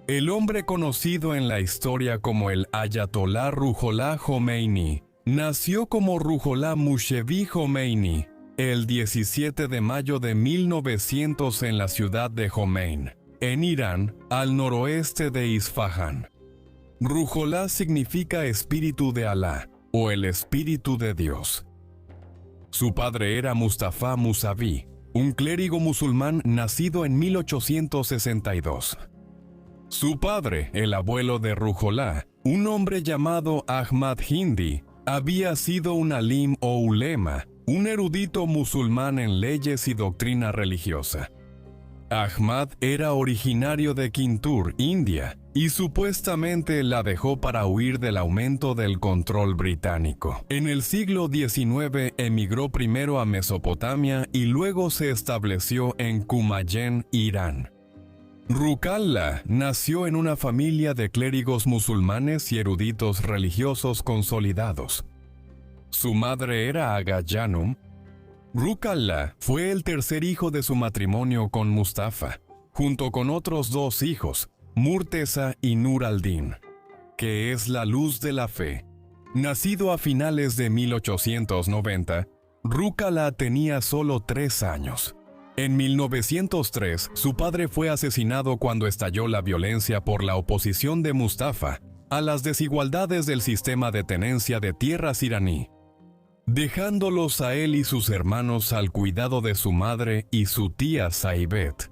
El hombre conocido en la historia como el Ayatolá Ruhollah Jomeini nació como Ruhollah Moshevi Jomeini el 17 de mayo de 1900 en la ciudad de Jomein, en Irán, al noroeste de Isfahán. Ruhollah significa espíritu de Alá o el espíritu de Dios. Su padre era Mustafa Musavi, un clérigo musulmán nacido en 1862. Su padre, el abuelo de Ruhollah, un hombre llamado Ahmad Hindi, había sido un alim o ulema, un erudito musulmán en leyes y doctrina religiosa. Ahmad era originario de Kintur, India, y supuestamente la dejó para huir del aumento del control británico. En el siglo XIX emigró primero a Mesopotamia y luego se estableció en Cumayén, Irán. Ruhollah nació en una familia de clérigos musulmanes y eruditos religiosos consolidados. Su madre era Aga Janum. Ruhollah fue el tercer hijo de su matrimonio con Mustafa, junto con otros dos hijos, Murteza y Nur al-Din, que es la luz de la fe. Nacido a finales de 1890, Ruhollah tenía solo 3 años. En 1903, su padre fue asesinado cuando estalló la violencia por la oposición de Mustafa a las desigualdades del sistema de tenencia de tierras iraní, dejándolos a él y sus hermanos al cuidado de su madre y su tía Saibet.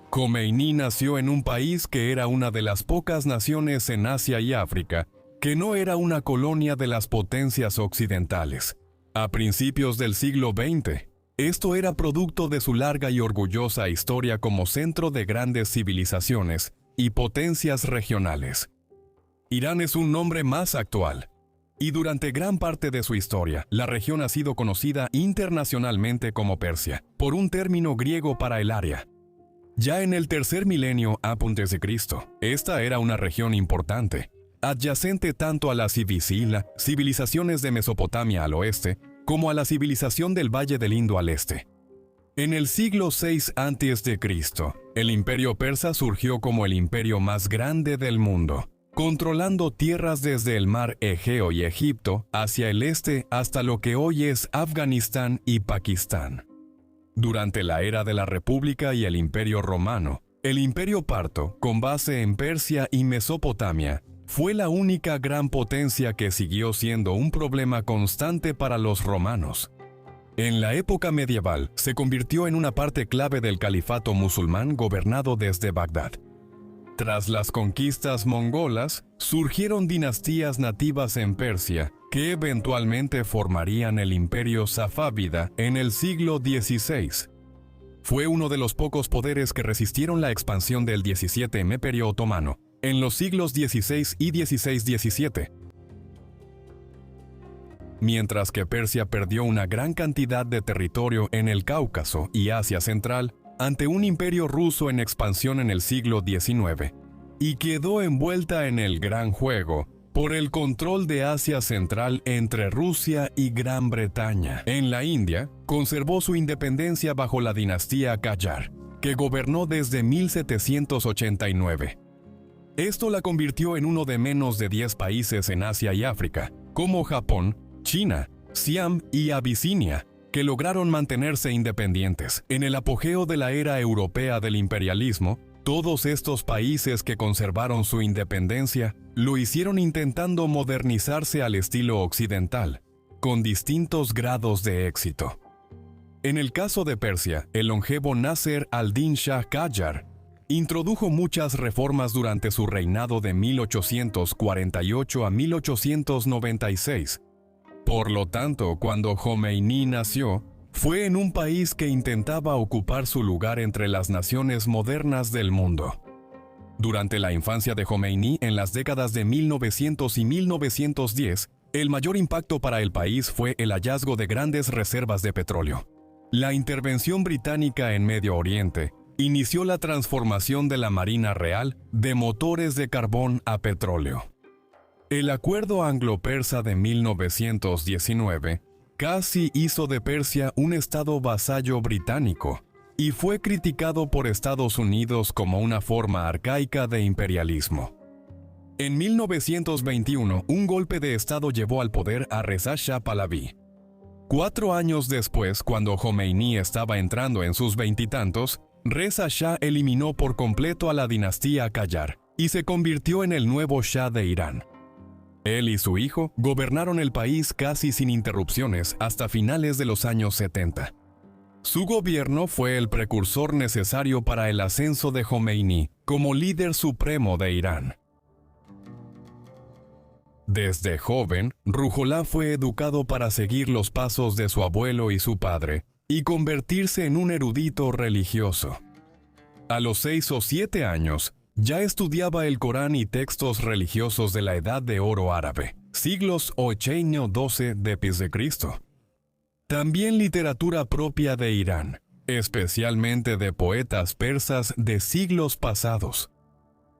Khomeini nació en un país que era una de las pocas naciones en Asia y África que no era una colonia de las potencias occidentales. A principios del siglo XX, esto era producto de su larga y orgullosa historia como centro de grandes civilizaciones y potencias regionales. Irán es un nombre más actual, y durante gran parte de su historia, la región ha sido conocida internacionalmente como Persia, por un término griego para el área. Ya en el tercer milenio a.C., esta era una región importante, adyacente tanto a las civilizaciones de Mesopotamia al oeste, como a la civilización del Valle del Indo al este. En el siglo VI a.C., el imperio persa surgió como el imperio más grande del mundo, controlando tierras desde el mar Egeo y Egipto hacia el este hasta lo que hoy es Afganistán y Pakistán. Durante la era de la República y el Imperio Romano, el Imperio Parto, con base en Persia y Mesopotamia, fue la única gran potencia que siguió siendo un problema constante para los romanos. En la época medieval, se convirtió en una parte clave del califato musulmán gobernado desde Bagdad. Tras las conquistas mongolas, surgieron dinastías nativas en Persia, que eventualmente formarían el imperio safávida en el siglo XVI. Fue uno de los pocos poderes que resistieron la expansión del XVII Imperio Otomano, en los siglos XVI y XVI-XVII. Mientras que Persia perdió una gran cantidad de territorio en el Cáucaso y Asia Central ante un imperio ruso en expansión en el siglo XIX, y quedó envuelta en el Gran Juego por el control de Asia Central entre Rusia y Gran Bretaña. En la India, conservó su independencia bajo la dinastía Qajar, que gobernó desde 1789. Esto la convirtió en uno de menos de 10 países en Asia y África, como Japón, China, Siam y Abisinia, que lograron mantenerse independientes. En el apogeo de la era europea del imperialismo, todos estos países que conservaron su independencia lo hicieron intentando modernizarse al estilo occidental, con distintos grados de éxito. En el caso de Persia, el longevo Nasser al-Din Shah Qajar introdujo muchas reformas durante su reinado de 1848 a 1896. Por lo tanto, cuando Khomeini nació, fue en un país que intentaba ocupar su lugar entre las naciones modernas del mundo. Durante la infancia de Khomeini, en las décadas de 1900 y 1910, el mayor impacto para el país fue el hallazgo de grandes reservas de petróleo. La intervención británica en Medio Oriente inició la transformación de la Marina Real de motores de carbón a petróleo. El acuerdo anglo-persa de 1919 casi hizo de Persia un estado vasallo británico, y fue criticado por Estados Unidos como una forma arcaica de imperialismo. En 1921, un golpe de Estado llevó al poder a Reza Shah Pahlaví. 4 años después, cuando Jomeini estaba entrando en sus veintitantos, Reza Shah eliminó por completo a la dinastía Qajar y se convirtió en el nuevo Shah de Irán. Él y su hijo gobernaron el país casi sin interrupciones hasta finales de los años 70. Su gobierno fue el precursor necesario para el ascenso de Jomeini como líder supremo de Irán. Desde joven, Ruhollah fue educado para seguir los pasos de su abuelo y su padre y convertirse en un erudito religioso. A los 6 o 7 años, ya estudiaba el Corán y textos religiosos de la Edad de Oro árabe, siglos 8 y 12 después de Cristo. También literatura propia de Irán, especialmente de poetas persas de siglos pasados.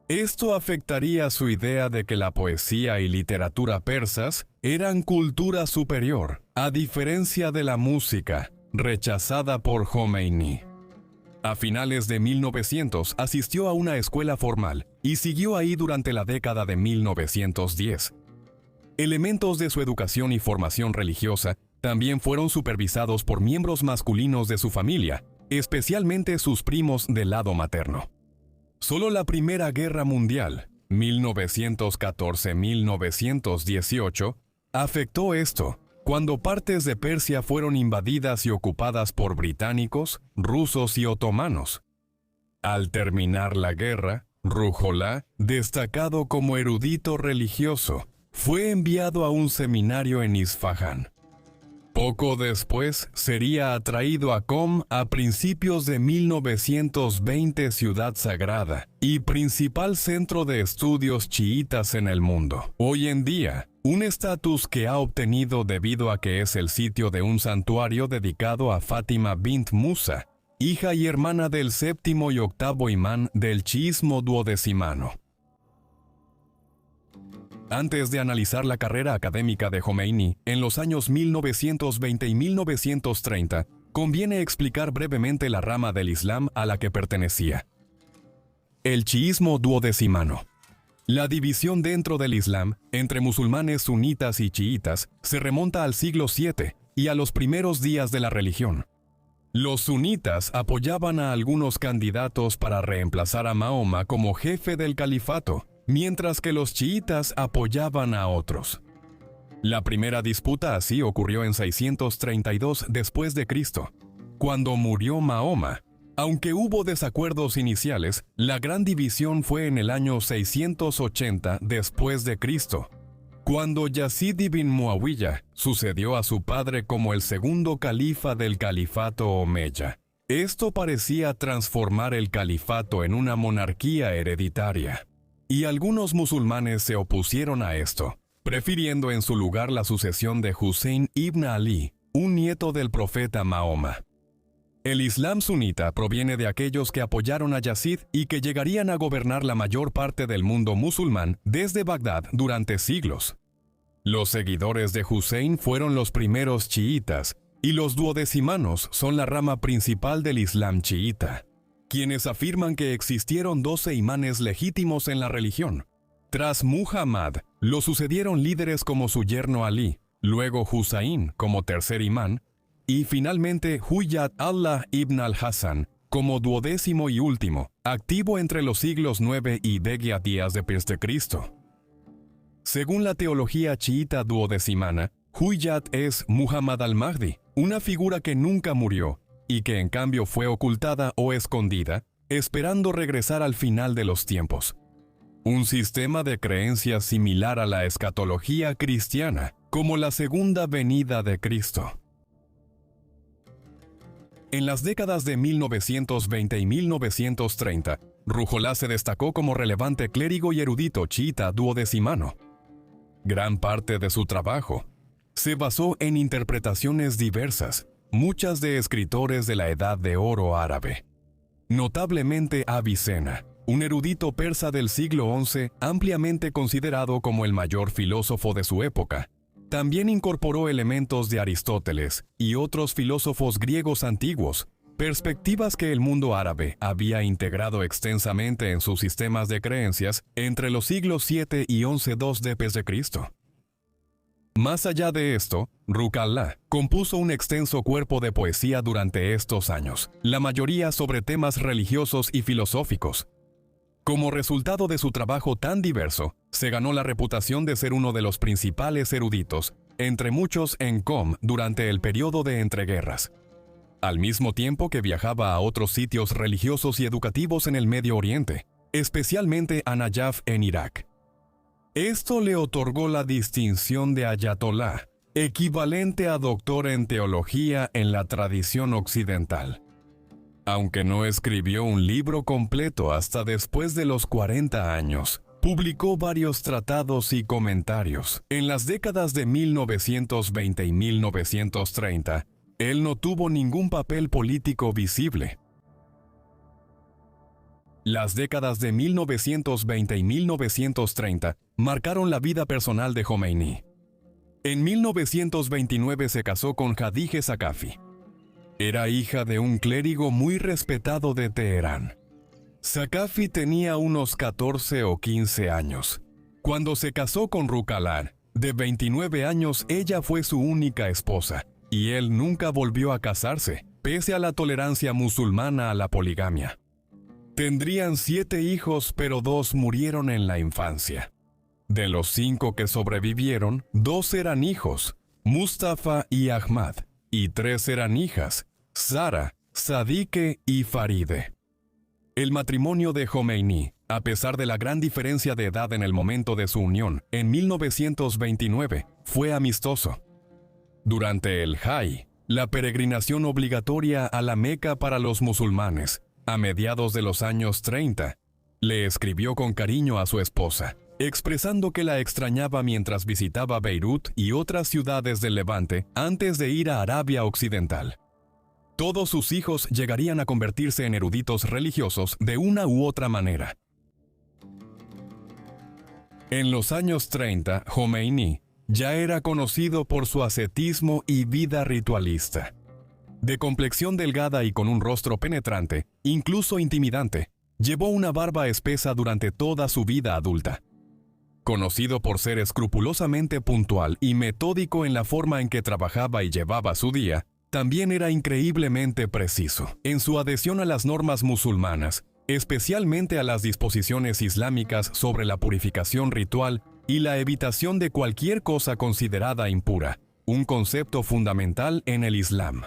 Esto afectaría su idea de que la poesía y literatura persas eran cultura superior, a diferencia de la música, rechazada por Jomeini. A finales de 1900 asistió a una escuela formal y siguió ahí durante la década de 1910. Elementos de su educación y formación religiosa también fueron supervisados por miembros masculinos de su familia, especialmente sus primos del lado materno. Solo la Primera Guerra Mundial, 1914-1918, afectó esto, cuando partes de Persia fueron invadidas y ocupadas por británicos, rusos y otomanos. Al terminar la guerra, Ruhollah, destacado como erudito religioso, fue enviado a un seminario en Isfahán. Poco después sería atraído a Qom a principios de 1920, ciudad sagrada y principal centro de estudios chiitas en el mundo. Hoy en día, un estatus que ha obtenido debido a que es el sitio de un santuario dedicado a Fátima bint Musa, hija y hermana del 7º y 8º imán del chiismo duodecimano. Antes de analizar la carrera académica de Jomeini en los años 1920 y 1930, conviene explicar brevemente la rama del Islam a la que pertenecía. El chiismo duodecimano. La división dentro del Islam, entre musulmanes sunitas y chiitas, se remonta al siglo VII y a los primeros días de la religión. Los sunitas apoyaban a algunos candidatos para reemplazar a Mahoma como jefe del califato, mientras que los chiitas apoyaban a otros. La primera disputa así ocurrió en 632 después de Cristo, cuando murió Mahoma. Aunque hubo desacuerdos iniciales, la gran división fue en el año 680 después de Cristo, cuando Yazid ibn Muawiyah sucedió a su padre como el segundo califa del califato omeya. Esto parecía transformar el califato en una monarquía hereditaria. Y algunos musulmanes se opusieron a esto, prefiriendo en su lugar la sucesión de Hussein ibn Ali, un nieto del profeta Mahoma. El Islam sunita proviene de aquellos que apoyaron a Yazid y que llegarían a gobernar la mayor parte del mundo musulmán desde Bagdad durante siglos. Los seguidores de Hussein fueron los primeros chiitas, y los duodecimanos son la rama principal del Islam chiita, quienes afirman que existieron 12 imanes legítimos en la religión. Tras Muhammad, lo sucedieron líderes como su yerno Ali, luego Husayn como tercer imán, y finalmente Hujjat Allah ibn al-Hasan como 12º y último, activo entre los siglos 9 y 10 días después de Cristo. Según la teología chiita duodecimana, Hujjat es Muhammad al-Mahdi, una figura que nunca murió, y que en cambio fue ocultada o escondida, esperando regresar al final de los tiempos. Un sistema de creencias similar a la escatología cristiana, como la segunda venida de Cristo. En las décadas de 1920 y 1930, Ruhollah se destacó como relevante clérigo y erudito chiita duodecimano. Gran parte de su trabajo se basó en interpretaciones diversas, muchas de escritores de la Edad de Oro árabe. Notablemente Avicena, un erudito persa del siglo XI ampliamente considerado como el mayor filósofo de su época. También incorporó elementos de Aristóteles y otros filósofos griegos antiguos, perspectivas que el mundo árabe había integrado extensamente en sus sistemas de creencias entre los siglos 7 y 11-2 d.C. Más allá de esto, Ruhollah compuso un extenso cuerpo de poesía durante estos años, la mayoría sobre temas religiosos y filosóficos. Como resultado de su trabajo tan diverso, se ganó la reputación de ser uno de los principales eruditos, entre muchos en Qom durante el periodo de entreguerras. Al mismo tiempo que viajaba a otros sitios religiosos y educativos en el Medio Oriente, especialmente a Nayaf en Irak. Esto le otorgó la distinción de ayatolá, equivalente a doctor en teología en la tradición occidental. Aunque no escribió un libro completo hasta después de los 40 años, publicó varios tratados y comentarios. En las décadas de 1920 y 1930, él no tuvo ningún papel político visible. Las décadas de 1920 y 1930 marcaron la vida personal de Jomeini. En 1929 se casó con Khadija Saqafi. Era hija de un clérigo muy respetado de Teherán. Saqafi tenía unos 14 o 15 años. Cuando se casó con Ruhollah, de 29 años, ella fue su única esposa, y él nunca volvió a casarse, pese a la tolerancia musulmana a la poligamia. Tendrían 7 hijos, pero 2 murieron en la infancia. De los 5 que sobrevivieron, 2 eran hijos, Mustafa y Ahmad, y 3 eran hijas, Sara, Sadike y Faride. El matrimonio de Jomeini, a pesar de la gran diferencia de edad en el momento de su unión, en 1929, fue amistoso. Durante el Hajj, la peregrinación obligatoria a la Meca para los musulmanes, a mediados de los años 30, le escribió con cariño a su esposa, expresando que la extrañaba mientras visitaba Beirut y otras ciudades del Levante antes de ir a Arabia Occidental. Todos sus hijos llegarían a convertirse en eruditos religiosos de una u otra manera. En los años 30, Jomeini ya era conocido por su ascetismo y vida ritualista. De complexión delgada y con un rostro penetrante, incluso intimidante, llevó una barba espesa durante toda su vida adulta. Conocido por ser escrupulosamente puntual y metódico en la forma en que trabajaba y llevaba su día, también era increíblemente preciso en su adhesión a las normas musulmanas, especialmente a las disposiciones islámicas sobre la purificación ritual y la evitación de cualquier cosa considerada impura, un concepto fundamental en el Islam.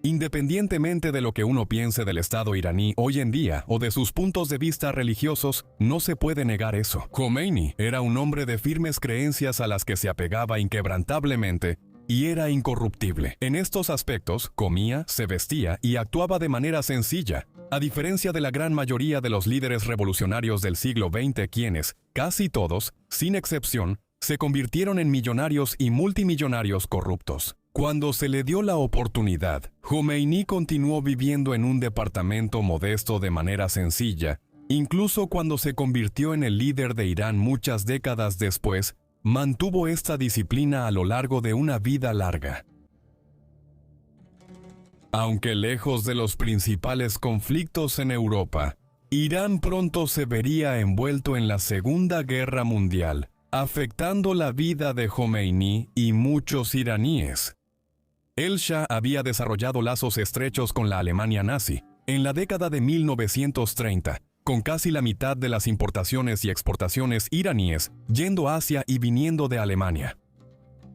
Independientemente de lo que uno piense del Estado iraní hoy en día o de sus puntos de vista religiosos, no se puede negar eso. Jomeini era un hombre de firmes creencias a las que se apegaba inquebrantablemente y era incorruptible. En estos aspectos, comía, se vestía y actuaba de manera sencilla, a diferencia de la gran mayoría de los líderes revolucionarios del siglo XX quienes, casi todos, sin excepción, se convirtieron en millonarios y multimillonarios corruptos. Cuando se le dio la oportunidad, Jomeini continuó viviendo en un departamento modesto de manera sencilla. Incluso cuando se convirtió en el líder de Irán muchas décadas después, mantuvo esta disciplina a lo largo de una vida larga. Aunque lejos de los principales conflictos en Europa, Irán pronto se vería envuelto en la Segunda Guerra Mundial, afectando la vida de Jomeini y muchos iraníes. El Shah había desarrollado lazos estrechos con la Alemania nazi en la década de 1930, con casi la mitad de las importaciones y exportaciones iraníes yendo a Asia y viniendo de Alemania.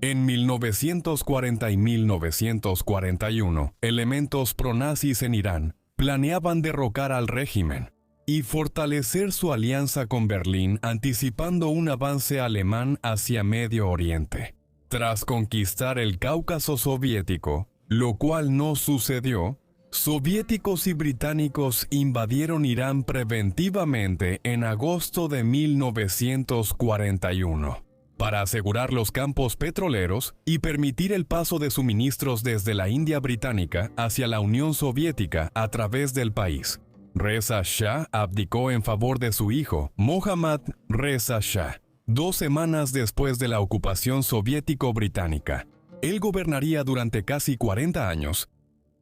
En 1940 y 1941, elementos pronazis en Irán planeaban derrocar al régimen y fortalecer su alianza con Berlín, anticipando un avance alemán hacia Medio Oriente. Tras conquistar el Cáucaso soviético, lo cual no sucedió, soviéticos y británicos invadieron Irán preventivamente en agosto de 1941, para asegurar los campos petroleros y permitir el paso de suministros desde la India británica hacia la Unión Soviética a través del país. Reza Shah abdicó en favor de su hijo, Mohammad Reza Shah, 2 semanas después de la ocupación soviético-británica. Él gobernaría durante casi 40 años.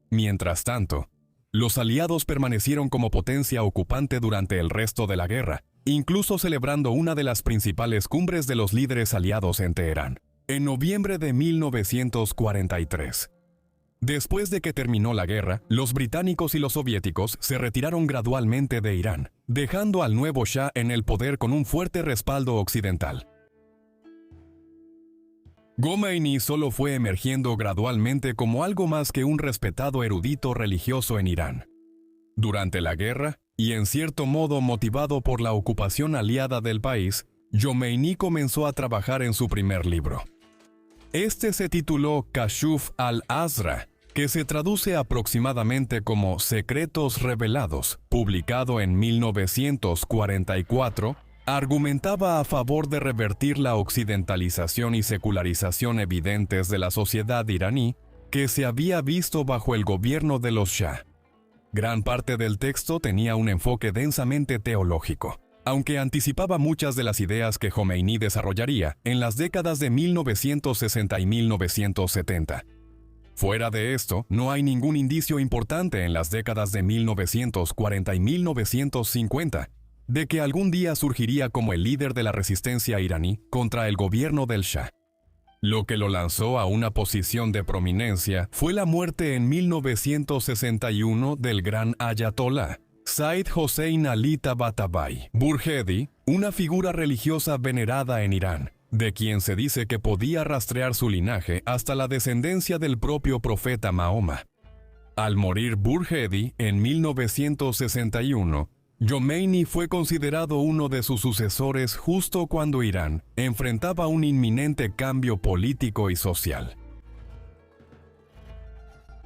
Mientras tanto, Los aliados permanecieron como potencia ocupante durante el resto de la guerra, incluso celebrando una de las principales cumbres de los líderes aliados en Teherán, en noviembre de 1943. Después de que terminó la guerra, los británicos y los soviéticos se retiraron gradualmente de Irán, dejando al nuevo Shah en el poder con un fuerte respaldo occidental. Khomeini solo fue emergiendo gradualmente como algo más que un respetado erudito religioso en Irán. Durante la guerra, y en cierto modo motivado por la ocupación aliada del país, Khomeini comenzó a trabajar en su primer libro. Este se tituló Kashuf al-Azra, que se traduce aproximadamente como Secretos Revelados, publicado en 1944, argumentaba a favor de revertir la occidentalización y secularización evidentes de la sociedad iraní que se había visto bajo el gobierno de los Shah. Gran parte del texto tenía un enfoque densamente teológico, aunque anticipaba muchas de las ideas que Khomeini desarrollaría en las décadas de 1960 y 1970. Fuera de esto, no hay ningún indicio importante en las décadas de 1940 y 1950 de que algún día surgiría como el líder de la resistencia iraní contra el gobierno del Shah. Lo que lo lanzó a una posición de prominencia fue la muerte en 1961 del gran ayatolá, Said Hossein Ali Tabatabai Burjedi, una figura religiosa venerada en Irán, de quien se dice que podía rastrear su linaje hasta la descendencia del propio profeta Mahoma. Al morir Burjedi en 1961, Khomeini fue considerado uno de sus sucesores justo cuando Irán enfrentaba un inminente cambio político y social.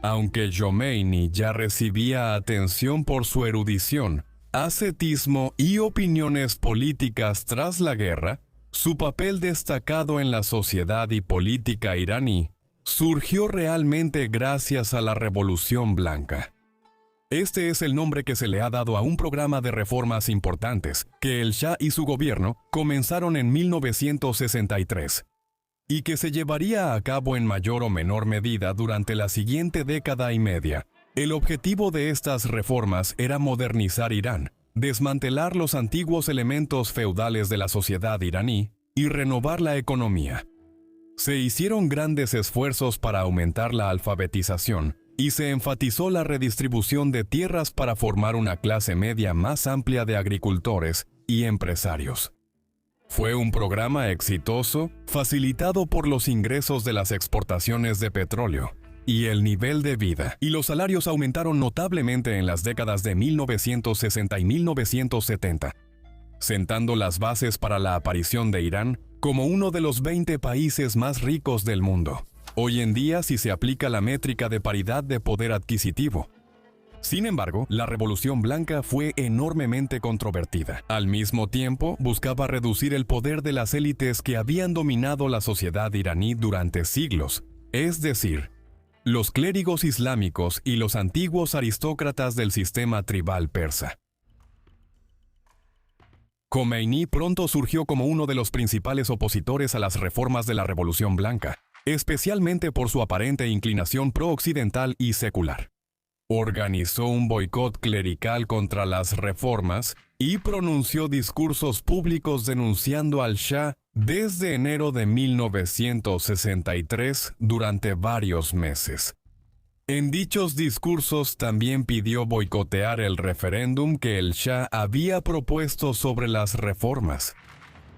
Aunque Khomeini ya recibía atención por su erudición, ascetismo y opiniones políticas tras la guerra, su papel destacado en la sociedad y política iraní surgió realmente gracias a la Revolución Blanca. Este es el nombre que se le ha dado a un programa de reformas importantes que el Shah y su gobierno comenzaron en 1963 y que se llevaría a cabo en mayor o menor medida durante la siguiente década y media. El objetivo de estas reformas era modernizar Irán, desmantelar los antiguos elementos feudales de la sociedad iraní y renovar la economía. Se hicieron grandes esfuerzos para aumentar la alfabetización y se enfatizó la redistribución de tierras para formar una clase media más amplia de agricultores y empresarios. Fue un programa exitoso, facilitado por los ingresos de las exportaciones de petróleo y el nivel de vida, y los salarios aumentaron notablemente en las décadas de 1960 y 1970, sentando las bases para la aparición de Irán como uno de los 20 países más ricos del mundo. Hoy en día, si se aplica la métrica de paridad de poder adquisitivo. Sin embargo, la Revolución Blanca fue enormemente controvertida. Al mismo tiempo, buscaba reducir el poder de las élites que habían dominado la sociedad iraní durante siglos, es decir, los clérigos islámicos y los antiguos aristócratas del sistema tribal persa. Khomeini pronto surgió como uno de los principales opositores a las reformas de la Revolución Blanca, especialmente por su aparente inclinación pro-occidental y secular. Organizó un boicot clerical contra las reformas y pronunció discursos públicos denunciando al Shah desde enero de 1963 durante varios meses. En dichos discursos también pidió boicotear el referéndum que el Shah había propuesto sobre las reformas.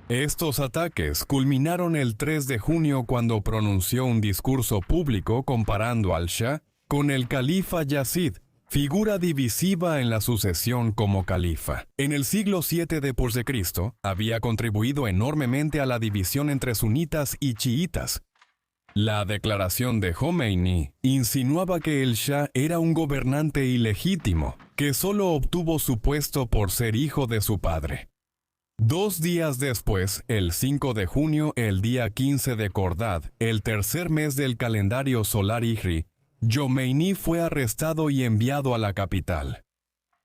Estos ataques culminaron el 3 de junio cuando pronunció un discurso público comparando al Shah con el califa Yazid, figura divisiva en la sucesión como califa. En el siglo VII después de Cristo, había contribuido enormemente a la división entre sunitas y chiitas. La declaración de Khomeini insinuaba que el Shah era un gobernante ilegítimo, que solo obtuvo su puesto por ser hijo de su padre. 2 días después, el 5 de junio, el día 15 de Khordad, el tercer mes del calendario solar Hijri, Khomeini fue arrestado y enviado a la capital.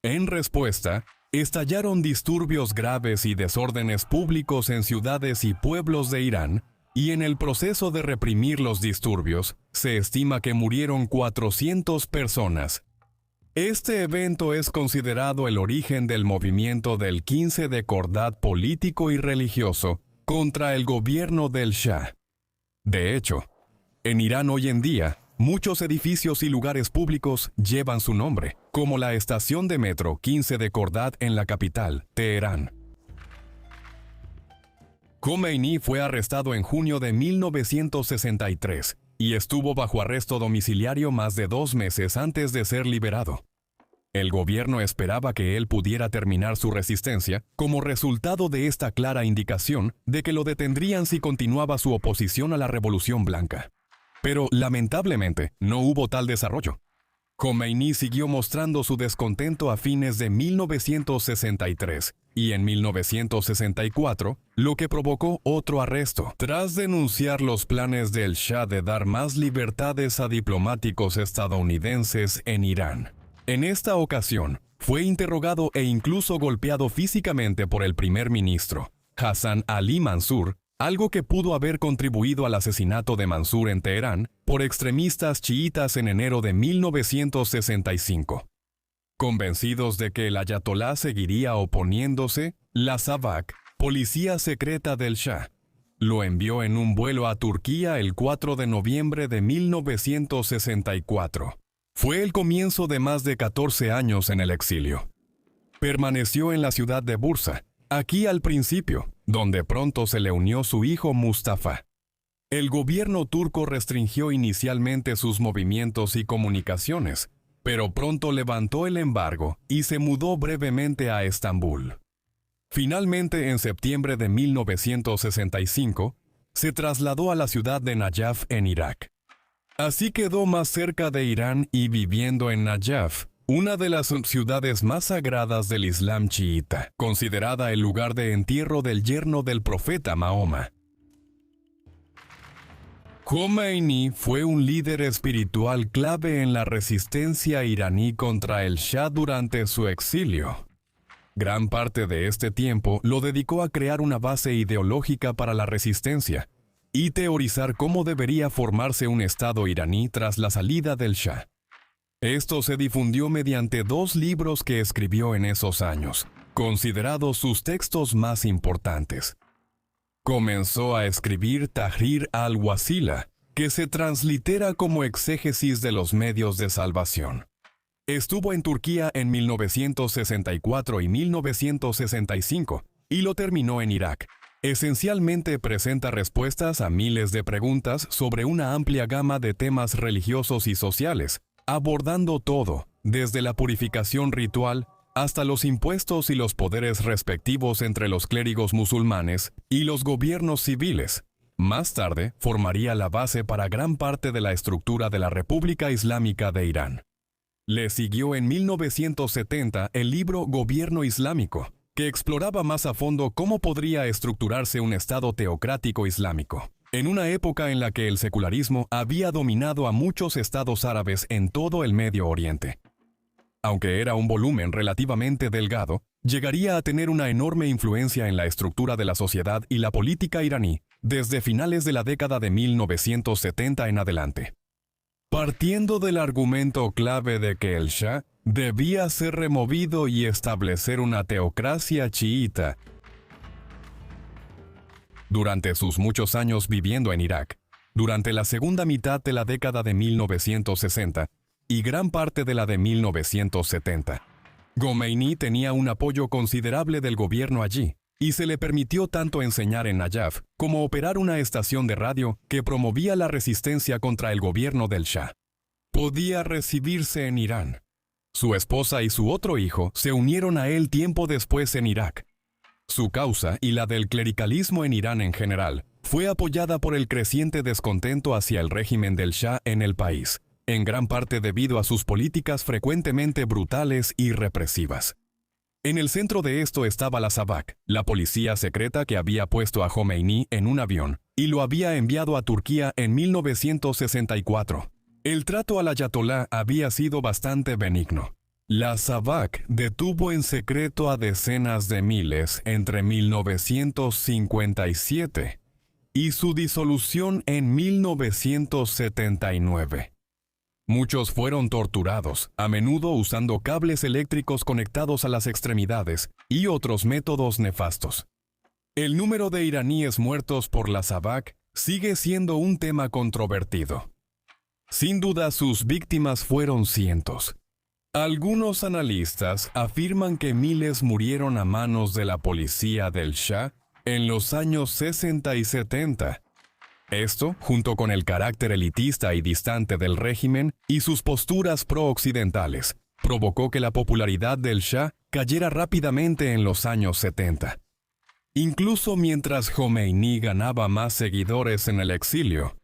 En respuesta, estallaron disturbios graves y desórdenes públicos en ciudades y pueblos de Irán, y en el proceso de reprimir los disturbios, se estima que murieron 400 personas. Este evento es considerado el origen del movimiento del 15 de Cordad político y religioso contra el gobierno del Shah. De hecho, en Irán hoy en día, muchos edificios y lugares públicos llevan su nombre, como la estación de metro 15 de Cordad en la capital, Teherán. Khomeini fue arrestado en junio de 1963 y estuvo bajo arresto domiciliario más de 2 meses antes de ser liberado. El gobierno esperaba que él pudiera terminar su resistencia como resultado de esta clara indicación de que lo detendrían si continuaba su oposición a la Revolución Blanca. Pero, lamentablemente, no hubo tal desarrollo. Khomeini siguió mostrando su descontento a fines de 1963 y en 1964, lo que provocó otro arresto. Tras denunciar los planes del Shah de dar más libertades a diplomáticos estadounidenses en Irán. En esta ocasión, fue interrogado e incluso golpeado físicamente por el primer ministro, Hassan Ali Mansur, algo que pudo haber contribuido al asesinato de Mansur en Teherán por extremistas chiitas en enero de 1965. Convencidos de que el ayatolá seguiría oponiéndose, la SAVAK, policía secreta del Shah, lo envió en un vuelo a Turquía el 4 de noviembre de 1964. Fue el comienzo de más de 14 años en el exilio. Permaneció en la ciudad de Bursa, aquí al principio, donde pronto se le unió su hijo Mustafa. El gobierno turco restringió inicialmente sus movimientos y comunicaciones, pero pronto levantó el embargo y se mudó brevemente a Estambul. Finalmente, en septiembre de 1965, se trasladó a la ciudad de Nayaf en Irak. Así quedó más cerca de Irán y viviendo en Nayaf, una de las ciudades más sagradas del Islam chiita, considerada el lugar de entierro del yerno del profeta Mahoma. Khomeini fue un líder espiritual clave en la resistencia iraní contra el Shah durante su exilio. Gran parte de este tiempo lo dedicó a crear una base ideológica para la resistencia y teorizar cómo debería formarse un Estado iraní tras la salida del Shah. Esto se difundió mediante 2 libros que escribió en esos años, considerados sus textos más importantes. Comenzó a escribir Tahrir al-Wasila, que se translitera como exégesis de los medios de salvación. Estuvo en Turquía en 1964 y 1965, y lo terminó en Irak. Esencialmente presenta respuestas a miles de preguntas sobre una amplia gama de temas religiosos y sociales, abordando todo, desde la purificación ritual hasta los impuestos y los poderes respectivos entre los clérigos musulmanes y los gobiernos civiles. Más tarde, formaría la base para gran parte de la estructura de la República Islámica de Irán. Le siguió en 1970 el libro Gobierno Islámico, que exploraba más a fondo cómo podría estructurarse un Estado teocrático islámico, en una época en la que el secularismo había dominado a muchos estados árabes en todo el Medio Oriente. Aunque era un volumen relativamente delgado, llegaría a tener una enorme influencia en la estructura de la sociedad y la política iraní desde finales de la década de 1970 en adelante. Partiendo del argumento clave de que el Shah debía ser removido y establecer una teocracia chiita. Durante sus muchos años viviendo en Irak, durante la segunda mitad de la década de 1960 y gran parte de la de 1970, Khomeini tenía un apoyo considerable del gobierno allí, y se le permitió tanto enseñar en Nayaf como operar una estación de radio que promovía la resistencia contra el gobierno del Shah. Podía recibirse en Irán. Su esposa y su otro hijo se unieron a él tiempo después en Irak. Su causa y la del clericalismo en Irán en general fue apoyada por el creciente descontento hacia el régimen del Shah en el país, en gran parte debido a sus políticas frecuentemente brutales y represivas. En el centro de esto estaba la SAVAK, la policía secreta que había puesto a Khomeini en un avión y lo había enviado a Turquía en 1964. El trato al ayatolá había sido bastante benigno. La SAVAK detuvo en secreto a decenas de miles entre 1957 y su disolución en 1979. Muchos fueron torturados, a menudo usando cables eléctricos conectados a las extremidades y otros métodos nefastos. El número de iraníes muertos por la SAVAK sigue siendo un tema controvertido. Sin duda, sus víctimas fueron cientos. Algunos analistas afirman que miles murieron a manos de la policía del Shah en los años 60 y 70. Esto, junto con el carácter elitista y distante del régimen y sus posturas pro-occidentales, provocó que la popularidad del Shah cayera rápidamente en los años 70. Incluso mientras Jomeini ganaba más seguidores en el exilio.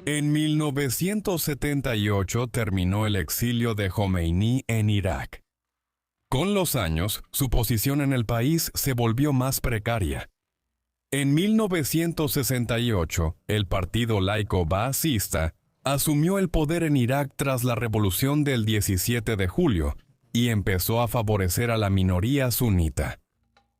En 1978 terminó el exilio de Jomeini en Irak. Con los años, su posición en el país se volvió más precaria. En 1968, el Partido Laico Baasista asumió el poder en Irak tras la revolución del 17 de julio y empezó a favorecer a la minoría sunita.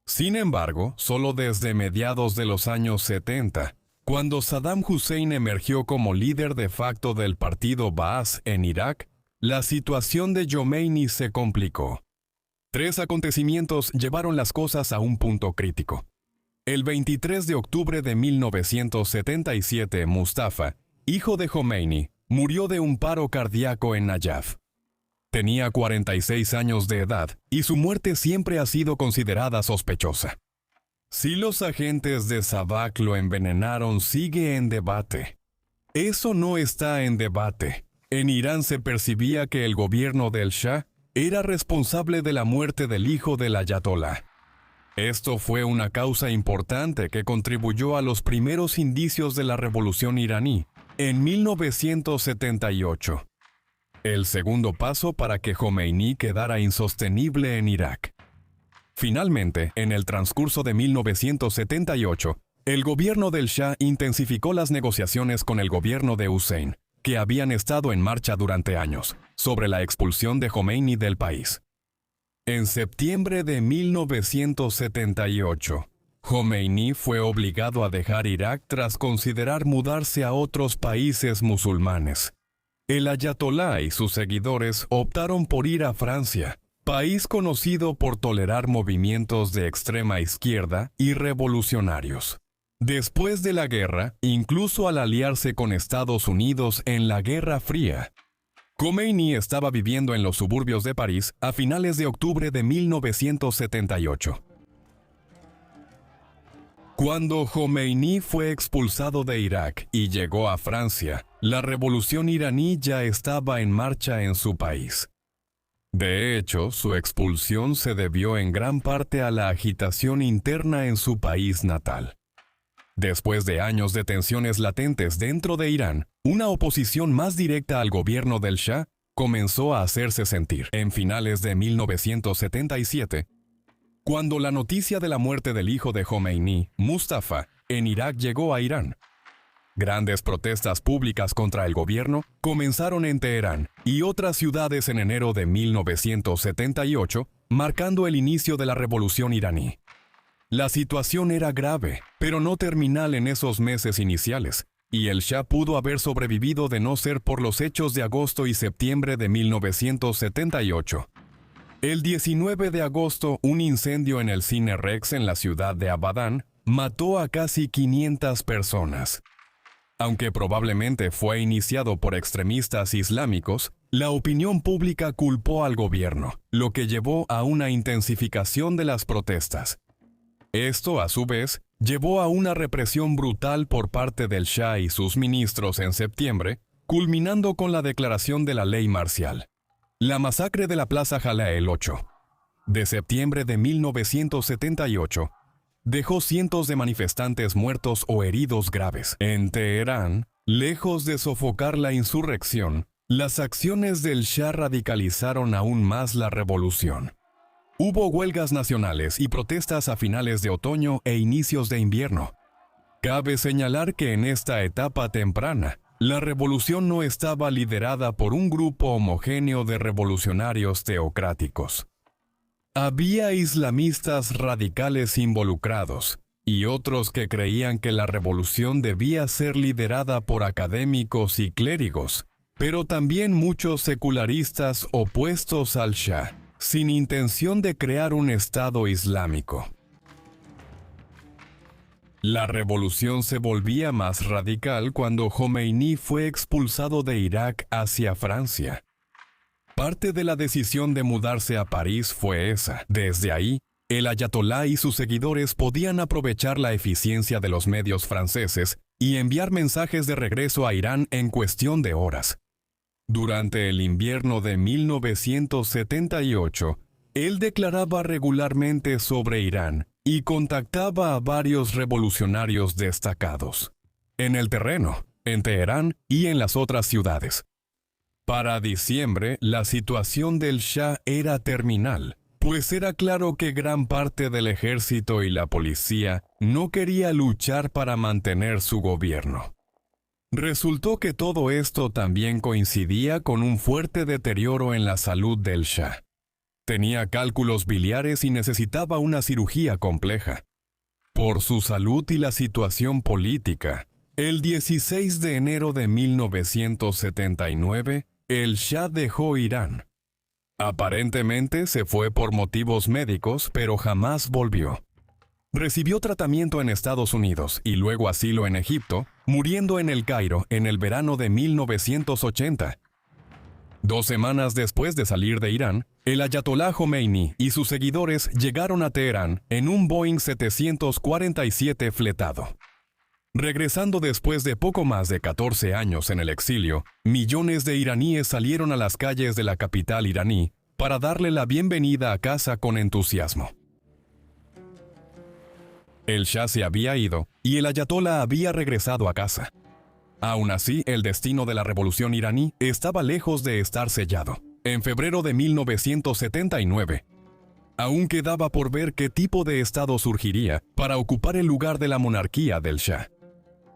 Sin embargo, solo desde mediados de los años 70, cuando Saddam Hussein emergió como líder de facto del partido Baas en Irak, la situación de Jomeini se complicó. 3 acontecimientos llevaron las cosas a un punto crítico. El 23 de octubre de 1977, Mustafa, hijo de Jomeini, murió de un paro cardíaco en Nayaf. Tenía 46 años de edad y su muerte siempre ha sido considerada sospechosa. Si los agentes de SAVAK lo envenenaron, sigue en debate. Eso no está en debate. En Irán se percibía que el gobierno del Shah era responsable de la muerte del hijo del ayatolá. Esto fue una causa importante que contribuyó a los primeros indicios de la revolución iraní en 1978. El segundo paso para que Jomeini quedara insostenible en Irak. Finalmente, en el transcurso de 1978, el gobierno del Shah intensificó las negociaciones con el gobierno de Hussein, que habían estado en marcha durante años, sobre la expulsión de Jomeini del país. En septiembre de 1978, Jomeini fue obligado a dejar Irak tras considerar mudarse a otros países musulmanes. El ayatolá y sus seguidores optaron por ir a Francia, país conocido por tolerar movimientos de extrema izquierda y revolucionarios. Después de la guerra, incluso al aliarse con Estados Unidos en la Guerra Fría, Jomeini estaba viviendo en los suburbios de París a finales de octubre de 1978. Cuando Jomeini fue expulsado de Irak y llegó a Francia, la revolución iraní ya estaba en marcha en su país. De hecho, su expulsión se debió en gran parte a la agitación interna en su país natal. Después de años de tensiones latentes dentro de Irán, una oposición más directa al gobierno del Shah comenzó a hacerse sentir. En finales de 1977, cuando la noticia de la muerte del hijo de Jomeini, Mustafa, en Irak llegó a Irán, grandes protestas públicas contra el gobierno comenzaron en Teherán y otras ciudades en enero de 1978, marcando el inicio de la revolución iraní. La situación era grave, pero no terminal en esos meses iniciales, y el Shah pudo haber sobrevivido de no ser por los hechos de agosto y septiembre de 1978. El 19 de agosto, un incendio en el Cine Rex en la ciudad de Abadán mató a casi 500 personas. Aunque probablemente fue iniciado por extremistas islámicos, la opinión pública culpó al gobierno, lo que llevó a una intensificación de las protestas. Esto, a su vez, llevó a una represión brutal por parte del Shah y sus ministros en septiembre, culminando con la declaración de la ley marcial. La masacre de la Plaza Jalá el 8 de septiembre de 1978 dejó cientos de manifestantes muertos o heridos graves. En Teherán, lejos de sofocar la insurrección, las acciones del Shah radicalizaron aún más la revolución. Hubo huelgas nacionales y protestas a finales de otoño e inicios de invierno. Cabe señalar que en esta etapa temprana, la revolución no estaba liderada por un grupo homogéneo de revolucionarios teocráticos. Había islamistas radicales involucrados, y otros que creían que la revolución debía ser liderada por académicos y clérigos, pero también muchos secularistas opuestos al Shah, sin intención de crear un Estado islámico. La revolución se volvía más radical cuando Jomeini fue expulsado de Irak hacia Francia. Parte de la decisión de mudarse a París fue esa. Desde ahí, el ayatolá y sus seguidores podían aprovechar la eficiencia de los medios franceses y enviar mensajes de regreso a Irán en cuestión de horas. Durante el invierno de 1978, él declaraba regularmente sobre Irán y contactaba a varios revolucionarios destacados, en el terreno, en Teherán y en las otras ciudades. Para diciembre, la situación del Shah era terminal, pues era claro que gran parte del ejército y la policía no quería luchar para mantener su gobierno. Resultó que todo esto también coincidía con un fuerte deterioro en la salud del Shah. Tenía cálculos biliares y necesitaba una cirugía compleja. Por su salud y la situación política, el 16 de enero de 1979, el Shah dejó Irán. Aparentemente se fue por motivos médicos, pero jamás volvió. Recibió tratamiento en Estados Unidos y luego asilo en Egipto, muriendo en El Cairo en el verano de 1980. 2 semanas después de salir de Irán, el ayatolá Jomeini y sus seguidores llegaron a Teherán en un Boeing 747 fletado. Regresando después de poco más de 14 años en el exilio, millones de iraníes salieron a las calles de la capital iraní para darle la bienvenida a casa con entusiasmo. El Shah se había ido y el ayatolá había regresado a casa. Aún así, el destino de la revolución iraní estaba lejos de estar sellado. En febrero de 1979, aún quedaba por ver qué tipo de Estado surgiría para ocupar el lugar de la monarquía del Shah.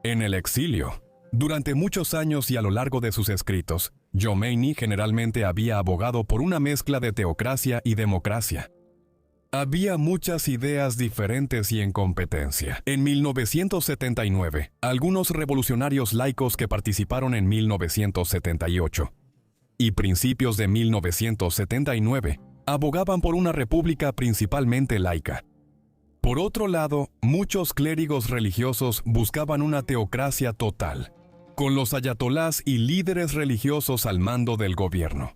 En el exilio, durante muchos años y a lo largo de sus escritos, Jomeini generalmente había abogado por una mezcla de teocracia y democracia. Había muchas ideas diferentes y en competencia. En 1979, algunos revolucionarios laicos que participaron en 1978 y principios de 1979 abogaban por una república principalmente laica. Por otro lado, muchos clérigos religiosos buscaban una teocracia total, con los ayatolás y líderes religiosos al mando del gobierno.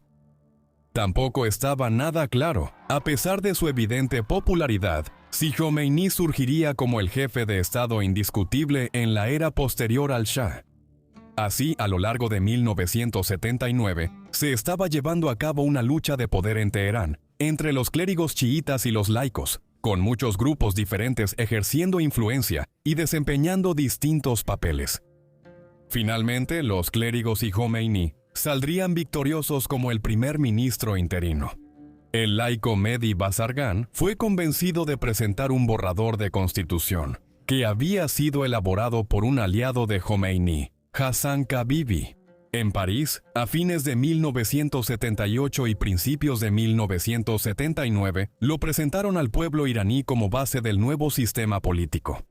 Tampoco estaba nada claro, a pesar de su evidente popularidad, si Jomeini surgiría como el jefe de Estado indiscutible en la era posterior al Shah. Así, a lo largo de 1979, se estaba llevando a cabo una lucha de poder en Teherán, entre los clérigos chiítas y los laicos, con muchos grupos diferentes ejerciendo influencia y desempeñando distintos papeles. Finalmente, los clérigos y Jomeini saldrían victoriosos como el primer ministro interino. El laico Mehdi Bazargan fue convencido de presentar un borrador de constitución, que había sido elaborado por un aliado de Jomeini, Hassan Kabibi. En París, a fines de 1978 y principios de 1979, lo presentaron al pueblo iraní como base del nuevo sistema político.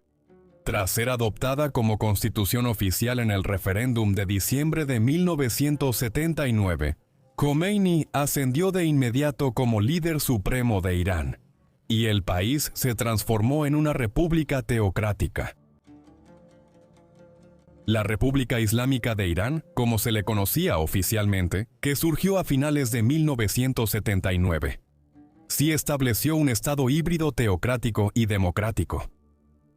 Tras ser adoptada como constitución oficial en el referéndum de diciembre de 1979, Jomeini ascendió de inmediato como líder supremo de Irán, y el país se transformó en una república teocrática. La República Islámica de Irán, como se le conocía oficialmente, que surgió a finales de 1979, sí estableció un estado híbrido teocrático y democrático.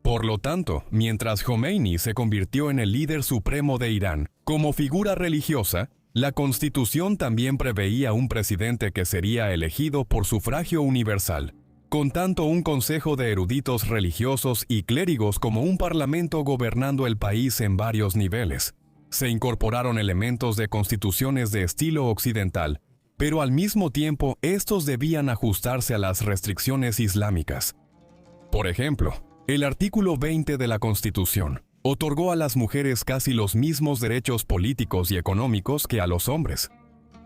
Por lo tanto, mientras Jomeini se convirtió en el líder supremo de Irán como figura religiosa, la Constitución también preveía un presidente que sería elegido por sufragio universal, con tanto un consejo de eruditos religiosos y clérigos como un parlamento gobernando el país en varios niveles. Se incorporaron elementos de constituciones de estilo occidental, pero al mismo tiempo estos debían ajustarse a las restricciones islámicas. Por ejemplo, el artículo 20 de la Constitución otorgó a las mujeres casi los mismos derechos políticos y económicos que a los hombres.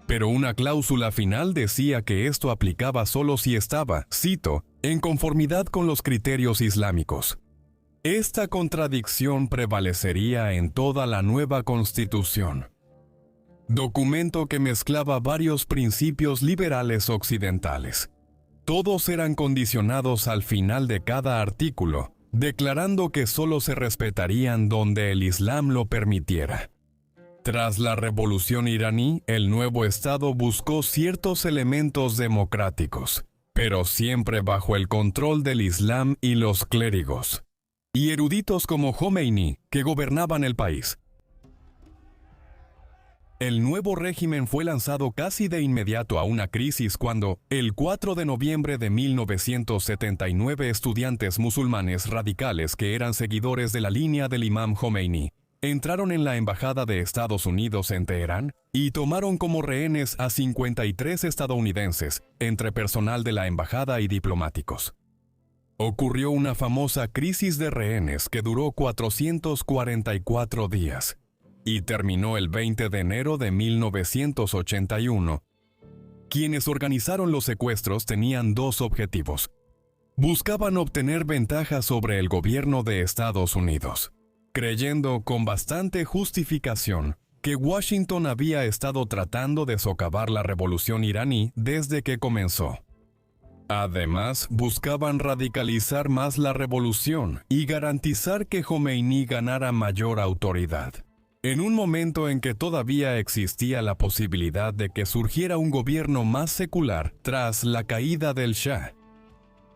Pero una cláusula final decía que esto aplicaba solo si estaba, cito, en conformidad con los criterios islámicos. Esta contradicción prevalecería en toda la nueva Constitución, documento que mezclaba varios principios liberales occidentales. Todos eran condicionados al final de cada artículo, declarando que solo se respetarían donde el Islam lo permitiera. Tras la revolución iraní, el nuevo Estado buscó ciertos elementos democráticos, pero siempre bajo el control del Islam y los clérigos, y eruditos como Jomeini, que gobernaban el país. El nuevo régimen fue lanzado casi de inmediato a una crisis cuando, el 4 de noviembre de 1979, estudiantes musulmanes radicales que eran seguidores de la línea del imam Jomeini entraron en la embajada de Estados Unidos en Teherán y tomaron como rehenes a 53 estadounidenses, entre personal de la embajada y diplomáticos. Ocurrió una famosa crisis de rehenes que duró 444 días. Y terminó el 20 de enero de 1981. Quienes organizaron los secuestros tenían dos objetivos. Buscaban obtener ventaja sobre el gobierno de Estados Unidos, creyendo con bastante justificación que Washington había estado tratando de socavar la revolución iraní desde que comenzó. Además, buscaban radicalizar más la revolución y garantizar que Jomeini ganara mayor autoridad, en un momento en que todavía existía la posibilidad de que surgiera un gobierno más secular tras la caída del Shah.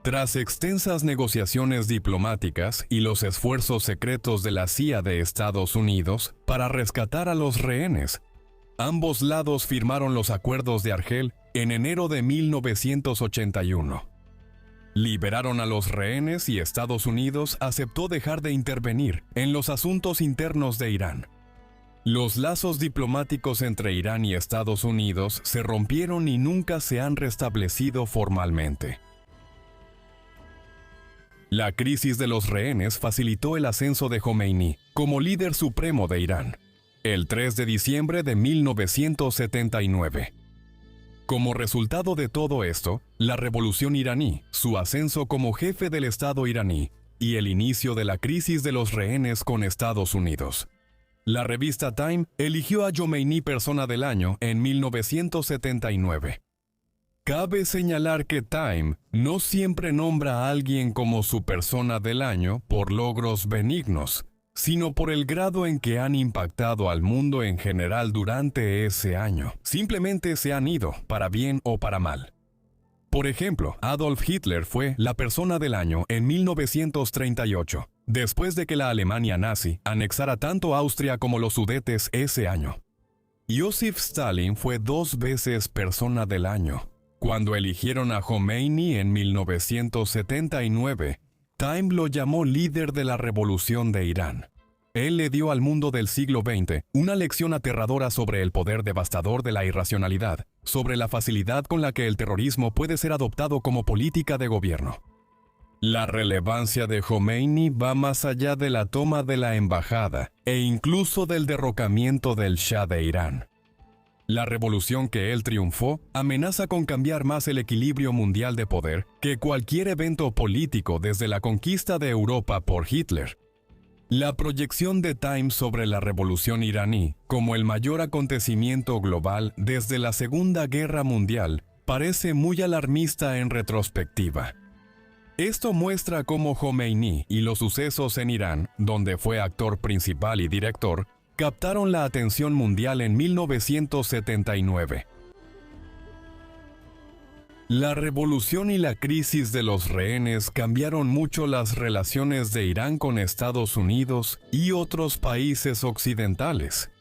Tras extensas negociaciones diplomáticas y los esfuerzos secretos de la CIA de Estados Unidos para rescatar a los rehenes, ambos lados firmaron los acuerdos de Argel en enero de 1981. Liberaron a los rehenes y Estados Unidos aceptó dejar de intervenir en los asuntos internos de Irán. Los lazos diplomáticos entre Irán y Estados Unidos se rompieron y nunca se han restablecido formalmente. La crisis de los rehenes facilitó el ascenso de Jomeini como líder supremo de Irán, el 3 de diciembre de 1979. Como resultado de todo esto, la revolución iraní, su ascenso como jefe del Estado iraní y el inicio de la crisis de los rehenes con Estados Unidos. La revista Time eligió a Jomeini Persona del Año en 1979. Cabe señalar que Time no siempre nombra a alguien como su Persona del Año por logros benignos, sino por el grado en que han impactado al mundo en general durante ese año. Simplemente se han ido, para bien o para mal. Por ejemplo, Adolf Hitler fue la Persona del Año en 1938. Después de que la Alemania nazi anexara tanto Austria como los Sudetes ese año. Joseph Stalin fue 2 veces Persona del Año. Cuando eligieron a Jomeini en 1979, Time lo llamó líder de la revolución de Irán. Él le dio al mundo del siglo XX una lección aterradora sobre el poder devastador de la irracionalidad, sobre la facilidad con la que el terrorismo puede ser adoptado como política de gobierno. La relevancia de Jomeini va más allá de la toma de la embajada e incluso del derrocamiento del Shah de Irán. La revolución que él triunfó amenaza con cambiar más el equilibrio mundial de poder que cualquier evento político desde la conquista de Europa por Hitler. La proyección de Time sobre la revolución iraní como el mayor acontecimiento global desde la Segunda Guerra Mundial parece muy alarmista en retrospectiva. Esto muestra cómo Jomeini y los sucesos en Irán, donde fue actor principal y director, captaron la atención mundial en 1979. La revolución y la crisis de los rehenes cambiaron mucho las relaciones de Irán con Estados Unidos y otros países occidentales.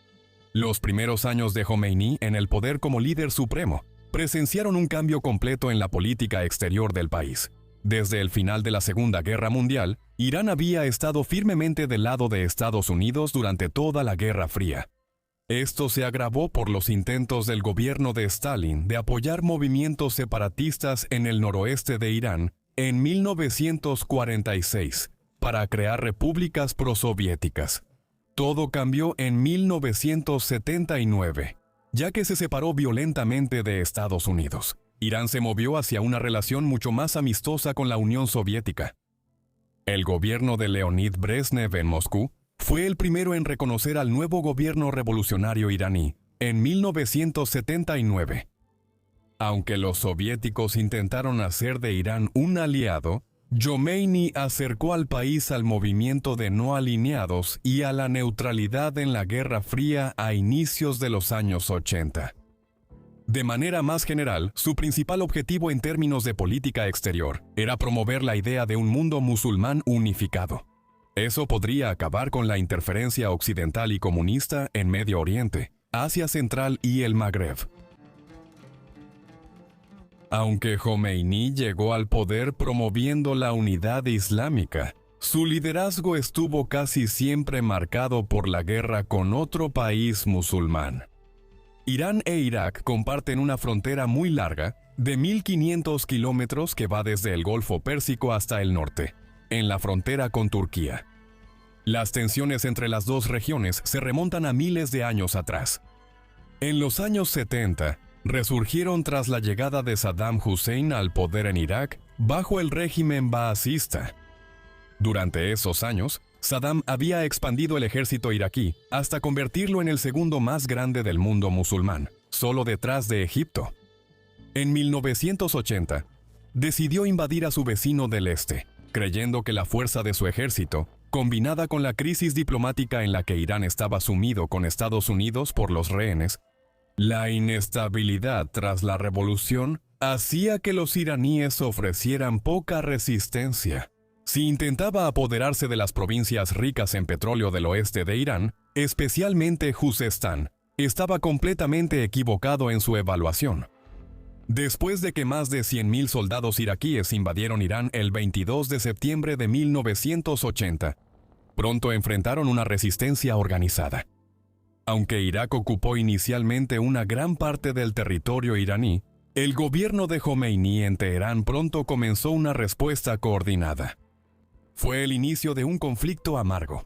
Los primeros años de Jomeini en el poder como líder supremo presenciaron un cambio completo en la política exterior del país. Desde el final de la Segunda Guerra Mundial, Irán había estado firmemente del lado de Estados Unidos durante toda la Guerra Fría. Esto se agravó por los intentos del gobierno de Stalin de apoyar movimientos separatistas en el noroeste de Irán en 1946 para crear repúblicas prosoviéticas. Todo cambió en 1979, ya que se separó violentamente de Estados Unidos. Irán se movió hacia una relación mucho más amistosa con la Unión Soviética. El gobierno de Leonid Brezhnev en Moscú fue el primero en reconocer al nuevo gobierno revolucionario iraní en 1979. Aunque los soviéticos intentaron hacer de Irán un aliado, Jomeini acercó al país al movimiento de no alineados y a la neutralidad en la Guerra Fría a inicios de los años 80. De manera más general, su principal objetivo en términos de política exterior era promover la idea de un mundo musulmán unificado. Eso podría acabar con la interferencia occidental y comunista en Medio Oriente, Asia Central y el Magreb. Aunque Jomeini llegó al poder promoviendo la unidad islámica, su liderazgo estuvo casi siempre marcado por la guerra con otro país musulmán. Irán e Irak comparten una frontera muy larga, de 1.500 kilómetros que va desde el Golfo Pérsico hasta el norte, en la frontera con Turquía. Las tensiones entre las dos regiones se remontan a miles de años atrás. En los años 70, resurgieron tras la llegada de Saddam Hussein al poder en Irak bajo el régimen baasista. Durante esos años, Saddam había expandido el ejército iraquí hasta convertirlo en el segundo más grande del mundo musulmán, solo detrás de Egipto. En 1980, decidió invadir a su vecino del este, creyendo que la fuerza de su ejército, combinada con la crisis diplomática en la que Irán estaba sumido con Estados Unidos por los rehenes, la inestabilidad tras la revolución hacía que los iraníes ofrecieran poca resistencia. Si intentaba apoderarse de las provincias ricas en petróleo del oeste de Irán, especialmente Juzestán, estaba completamente equivocado en su evaluación. Después de que más de 100.000 soldados iraquíes invadieron Irán el 22 de septiembre de 1980, pronto enfrentaron una resistencia organizada. Aunque Irak ocupó inicialmente una gran parte del territorio iraní, el gobierno de Jomeini en Teherán pronto comenzó una respuesta coordinada. Fue el inicio de un conflicto amargo.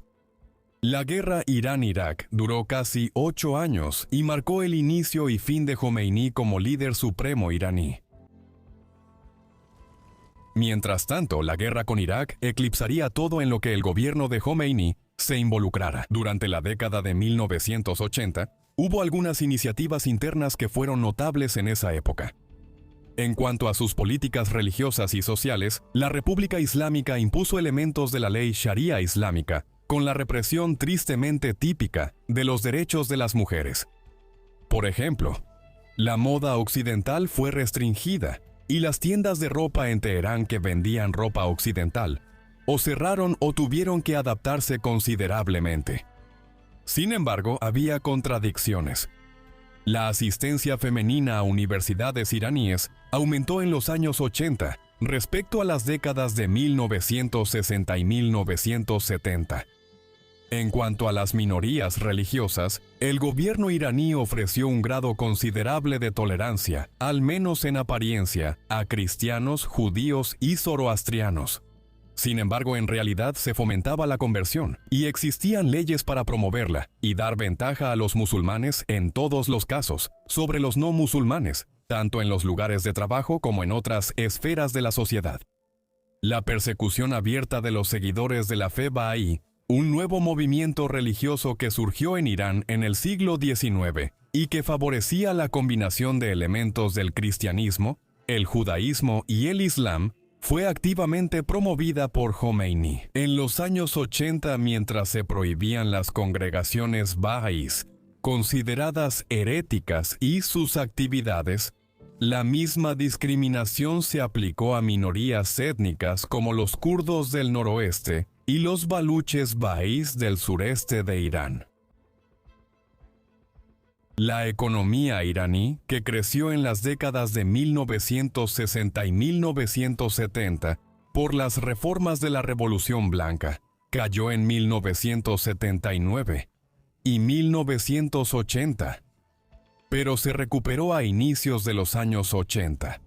La guerra Irán-Irak duró casi 8 años y marcó el inicio y fin de Jomeini como líder supremo iraní. Mientras tanto, la guerra con Irak eclipsaría todo en lo que el gobierno de Jomeini se involucrara. Durante la década de 1980, hubo algunas iniciativas internas que fueron notables en esa época. En cuanto a sus políticas religiosas y sociales, la República Islámica impuso elementos de la ley Sharia islámica, con la represión tristemente típica de los derechos de las mujeres. Por ejemplo, la moda occidental fue restringida y las tiendas de ropa en Teherán que vendían ropa occidental o cerraron o tuvieron que adaptarse considerablemente. Sin embargo, había contradicciones. La asistencia femenina a universidades iraníes aumentó en los años 80 respecto a las décadas de 1960 y 1970. En cuanto a las minorías religiosas, el gobierno iraní ofreció un grado considerable de tolerancia, al menos en apariencia, a cristianos, judíos y zoroastrianos. Sin embargo, en realidad se fomentaba la conversión y existían leyes para promoverla y dar ventaja a los musulmanes en todos los casos sobre los no musulmanes, tanto en los lugares de trabajo como en otras esferas de la sociedad. La persecución abierta de los seguidores de la fe Bahá'í, un nuevo movimiento religioso que surgió en Irán en el siglo XIX y que favorecía la combinación de elementos del cristianismo, el judaísmo y el islam, fue activamente promovida por Jomeini. En los años 80, mientras se prohibían las congregaciones bahá'ís, consideradas heréticas, y sus actividades, la misma discriminación se aplicó a minorías étnicas como los kurdos del noroeste y los baluches bahá'ís del sureste de Irán. La economía iraní, que creció en las décadas de 1960 y 1970 por las reformas de la Revolución Blanca, cayó en 1979 y 1980, pero se recuperó a inicios de los años 80.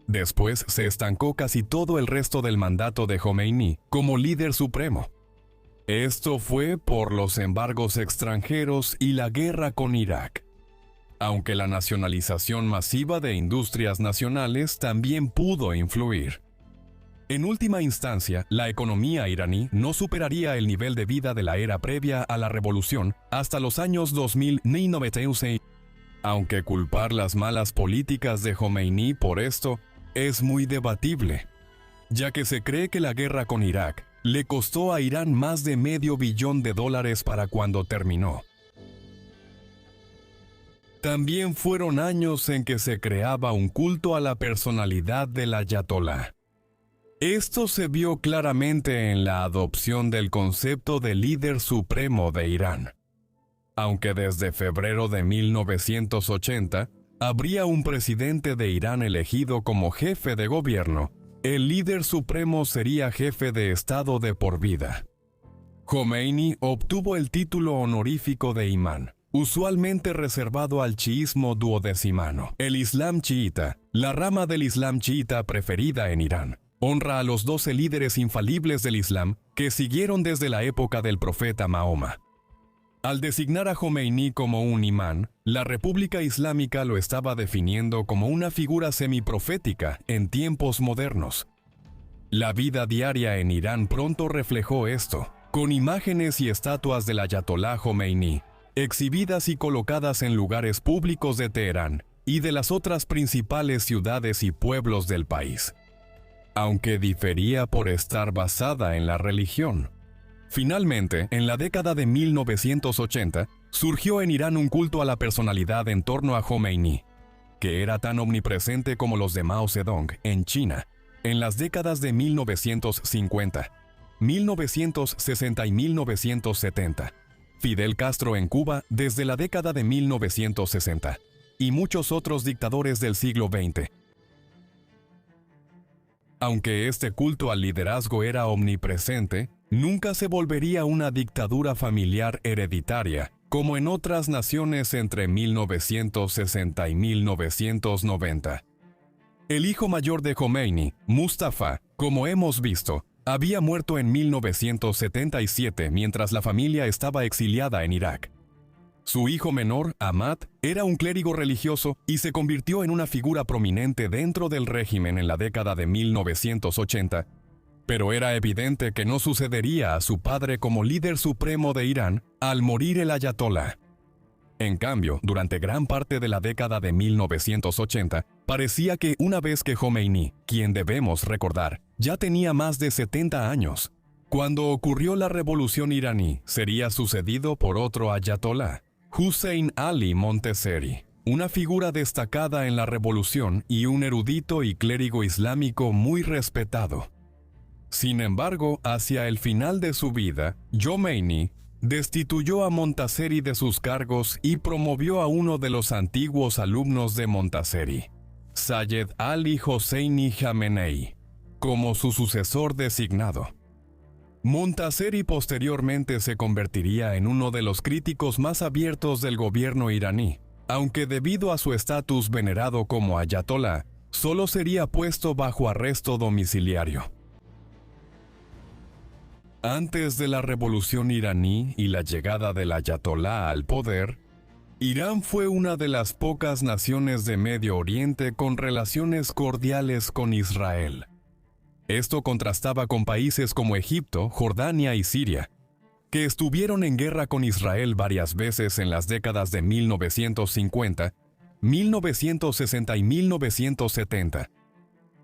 Después se estancó casi todo el resto del mandato de Jomeini como líder supremo. Esto fue por los embargos extranjeros y la guerra con Irak. Aunque la nacionalización masiva de industrias nacionales también pudo influir. En última instancia, la economía iraní no superaría el nivel de vida de la era previa a la revolución hasta los años 2096. Aunque culpar las malas políticas de Jomeini por esto es muy debatible, ya que se cree que la guerra con Irak le costó a Irán más de $500 millones para cuando terminó. También fueron años en que se creaba un culto a la personalidad del ayatolá. Esto se vio claramente en la adopción del concepto de líder supremo de Irán. Aunque desde febrero de 1980 habría un presidente de Irán elegido como jefe de gobierno, el líder supremo sería jefe de Estado de por vida. Jomeini obtuvo el título honorífico de imán, usualmente reservado al chiismo duodecimano. El Islam chiita, la rama del Islam chiita preferida en Irán, honra a los 12 líderes infalibles del Islam que siguieron desde la época del profeta Mahoma. Al designar a Jomeini como un imán, la República Islámica lo estaba definiendo como una figura semiprofética en tiempos modernos. La vida diaria en Irán pronto reflejó esto, con imágenes y estatuas del ayatolá Jomeini, exhibidas y colocadas en lugares públicos de Teherán y de las otras principales ciudades y pueblos del país. Aunque difería por estar basada en la religión. Finalmente, en la década de 1980, surgió en Irán un culto a la personalidad en torno a Jomeini, que era tan omnipresente como los de Mao Zedong en China, en las décadas de 1950, 1960 y 1970, Fidel Castro en Cuba desde la década de 1960, y muchos otros dictadores del siglo XX. Aunque este culto al liderazgo era omnipresente, nunca se volvería una dictadura familiar hereditaria, como en otras naciones entre 1960 y 1990. El hijo mayor de Jomeini, Mustafa, como hemos visto, había muerto en 1977 mientras la familia estaba exiliada en Irak. Su hijo menor, Ahmad, era un clérigo religioso y se convirtió en una figura prominente dentro del régimen en la década de 1980, pero era evidente que no sucedería a su padre como líder supremo de Irán al morir el ayatolá. En cambio, durante gran parte de la década de 1980, parecía que una vez que Jomeini, quien debemos recordar, ya tenía más de 70 años, cuando ocurrió la revolución iraní, sería sucedido por otro ayatolá, Hussein Ali Montazeri, una figura destacada en la revolución y un erudito y clérigo islámico muy respetado. Sin embargo, hacia el final de su vida, Jomeini destituyó a Montazeri de sus cargos y promovió a uno de los antiguos alumnos de Montazeri, Sayed Ali Hosseini Khamenei, como su sucesor designado. Montazeri posteriormente se convertiría en uno de los críticos más abiertos del gobierno iraní, aunque debido a su estatus venerado como ayatolá, solo sería puesto bajo arresto domiciliario. Antes de la revolución iraní y la llegada del ayatolá al poder, Irán fue una de las pocas naciones de Medio Oriente con relaciones cordiales con Israel. Esto contrastaba con países como Egipto, Jordania y Siria, que estuvieron en guerra con Israel varias veces en las décadas de 1950, 1960 y 1970.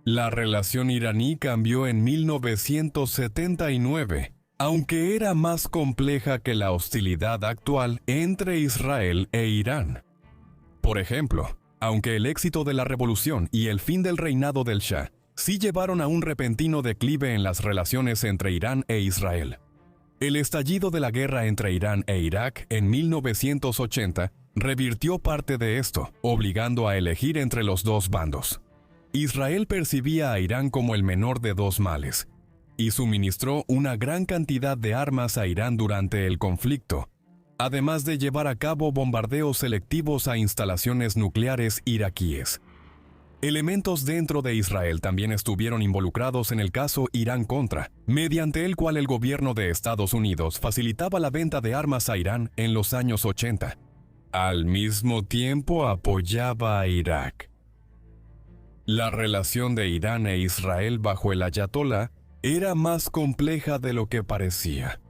La relación iraní cambió en 1979, aunque era más compleja que la hostilidad actual entre Israel e Irán. Por ejemplo, aunque el éxito de la revolución y el fin del reinado del Shah sí llevaron a un repentino declive en las relaciones entre Irán e Israel, el estallido de la guerra entre Irán e Irak en 1980 revirtió parte de esto, obligando a elegir entre los dos bandos. Israel percibía a Irán como el menor de dos males, y suministró una gran cantidad de armas a Irán durante el conflicto, además de llevar a cabo bombardeos selectivos a instalaciones nucleares iraquíes. Elementos dentro de Israel también estuvieron involucrados en el caso Irán-Contra, mediante el cual el gobierno de Estados Unidos facilitaba la venta de armas a Irán en los años 80. Al mismo tiempo apoyaba a Irak. La relación de Irán e Israel bajo el ayatolá era más compleja de lo que parecía.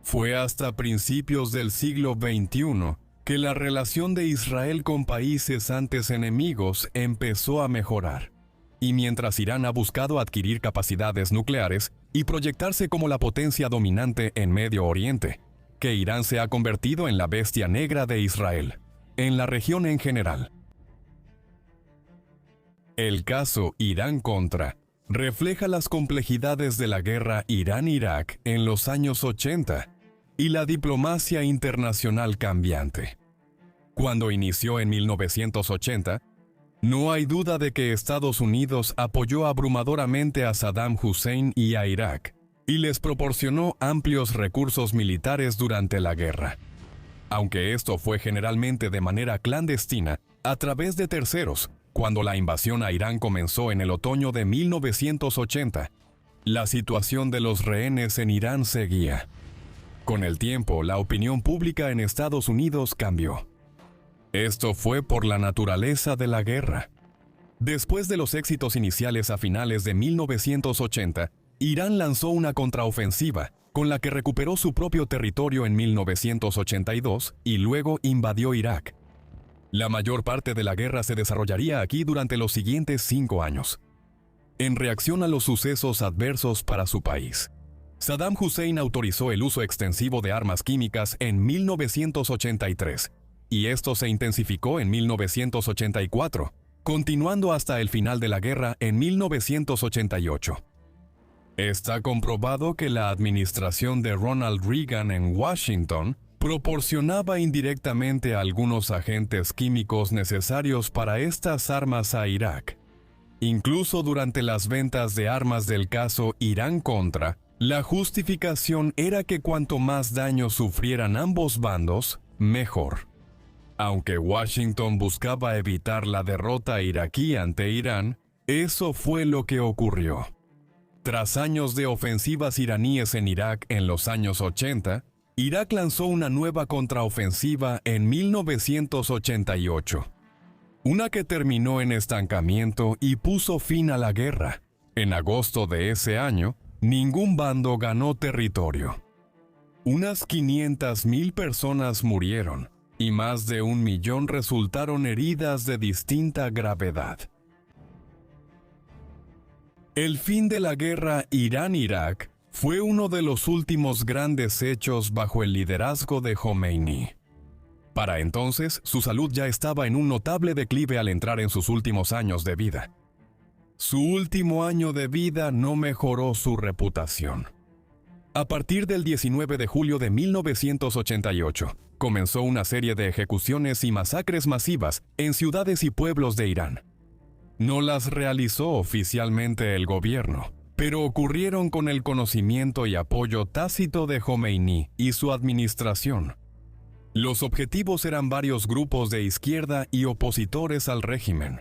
Fue hasta principios del siglo XXI que la relación de Israel con países antes enemigos empezó a mejorar. Y mientras Irán ha buscado adquirir capacidades nucleares y proyectarse como la potencia dominante en Medio Oriente, que Irán se ha convertido en la bestia negra de Israel, en la región en general. El caso Irán-Contra refleja las complejidades de la guerra Irán-Irak en los años 80 y la diplomacia internacional cambiante. Cuando inició en 1980, no hay duda de que Estados Unidos apoyó abrumadoramente a Saddam Hussein y a Irak, y les proporcionó amplios recursos militares durante la guerra. Aunque esto fue generalmente de manera clandestina, a través de terceros, cuando la invasión a Irán comenzó en el otoño de 1980, la situación de los rehenes en Irán seguía. Con el tiempo, la opinión pública en Estados Unidos cambió. Esto fue por la naturaleza de la guerra. Después de los éxitos iniciales a finales de 1980, Irán lanzó una contraofensiva, con la que recuperó su propio territorio en 1982 y luego invadió Irak. La mayor parte de la guerra se desarrollaría aquí durante los siguientes 5 años. En reacción a los sucesos adversos para su país, Saddam Hussein autorizó el uso extensivo de armas químicas en 1983, y esto se intensificó en 1984, continuando hasta el final de la guerra en 1988. Está comprobado que la administración de Ronald Reagan en Washington proporcionaba indirectamente algunos agentes químicos necesarios para estas armas a Irak. Incluso durante las ventas de armas del caso Irán-Contra, la justificación era que cuanto más daño sufrieran ambos bandos, mejor. Aunque Washington buscaba evitar la derrota iraquí ante Irán, eso fue lo que ocurrió. Tras años de ofensivas iraníes en Irak en los años 80, Irak lanzó una nueva contraofensiva en 1988. Una que terminó en estancamiento y puso fin a la guerra. En agosto de ese año, ningún bando ganó territorio. Unas 500,000 personas murieron y más de 1 millón resultaron heridas de distinta gravedad. El fin de la guerra Irán-Irak fue uno de los últimos grandes hechos bajo el liderazgo de Jomeini. Para entonces, su salud ya estaba en un notable declive al entrar en sus últimos años de vida. Su último año de vida no mejoró su reputación. A partir del 19 de julio de 1988, comenzó una serie de ejecuciones y masacres masivas en ciudades y pueblos de Irán. No las realizó oficialmente el gobierno, pero ocurrieron con el conocimiento y apoyo tácito de Jomeini y su administración. Los objetivos eran varios grupos de izquierda y opositores al régimen.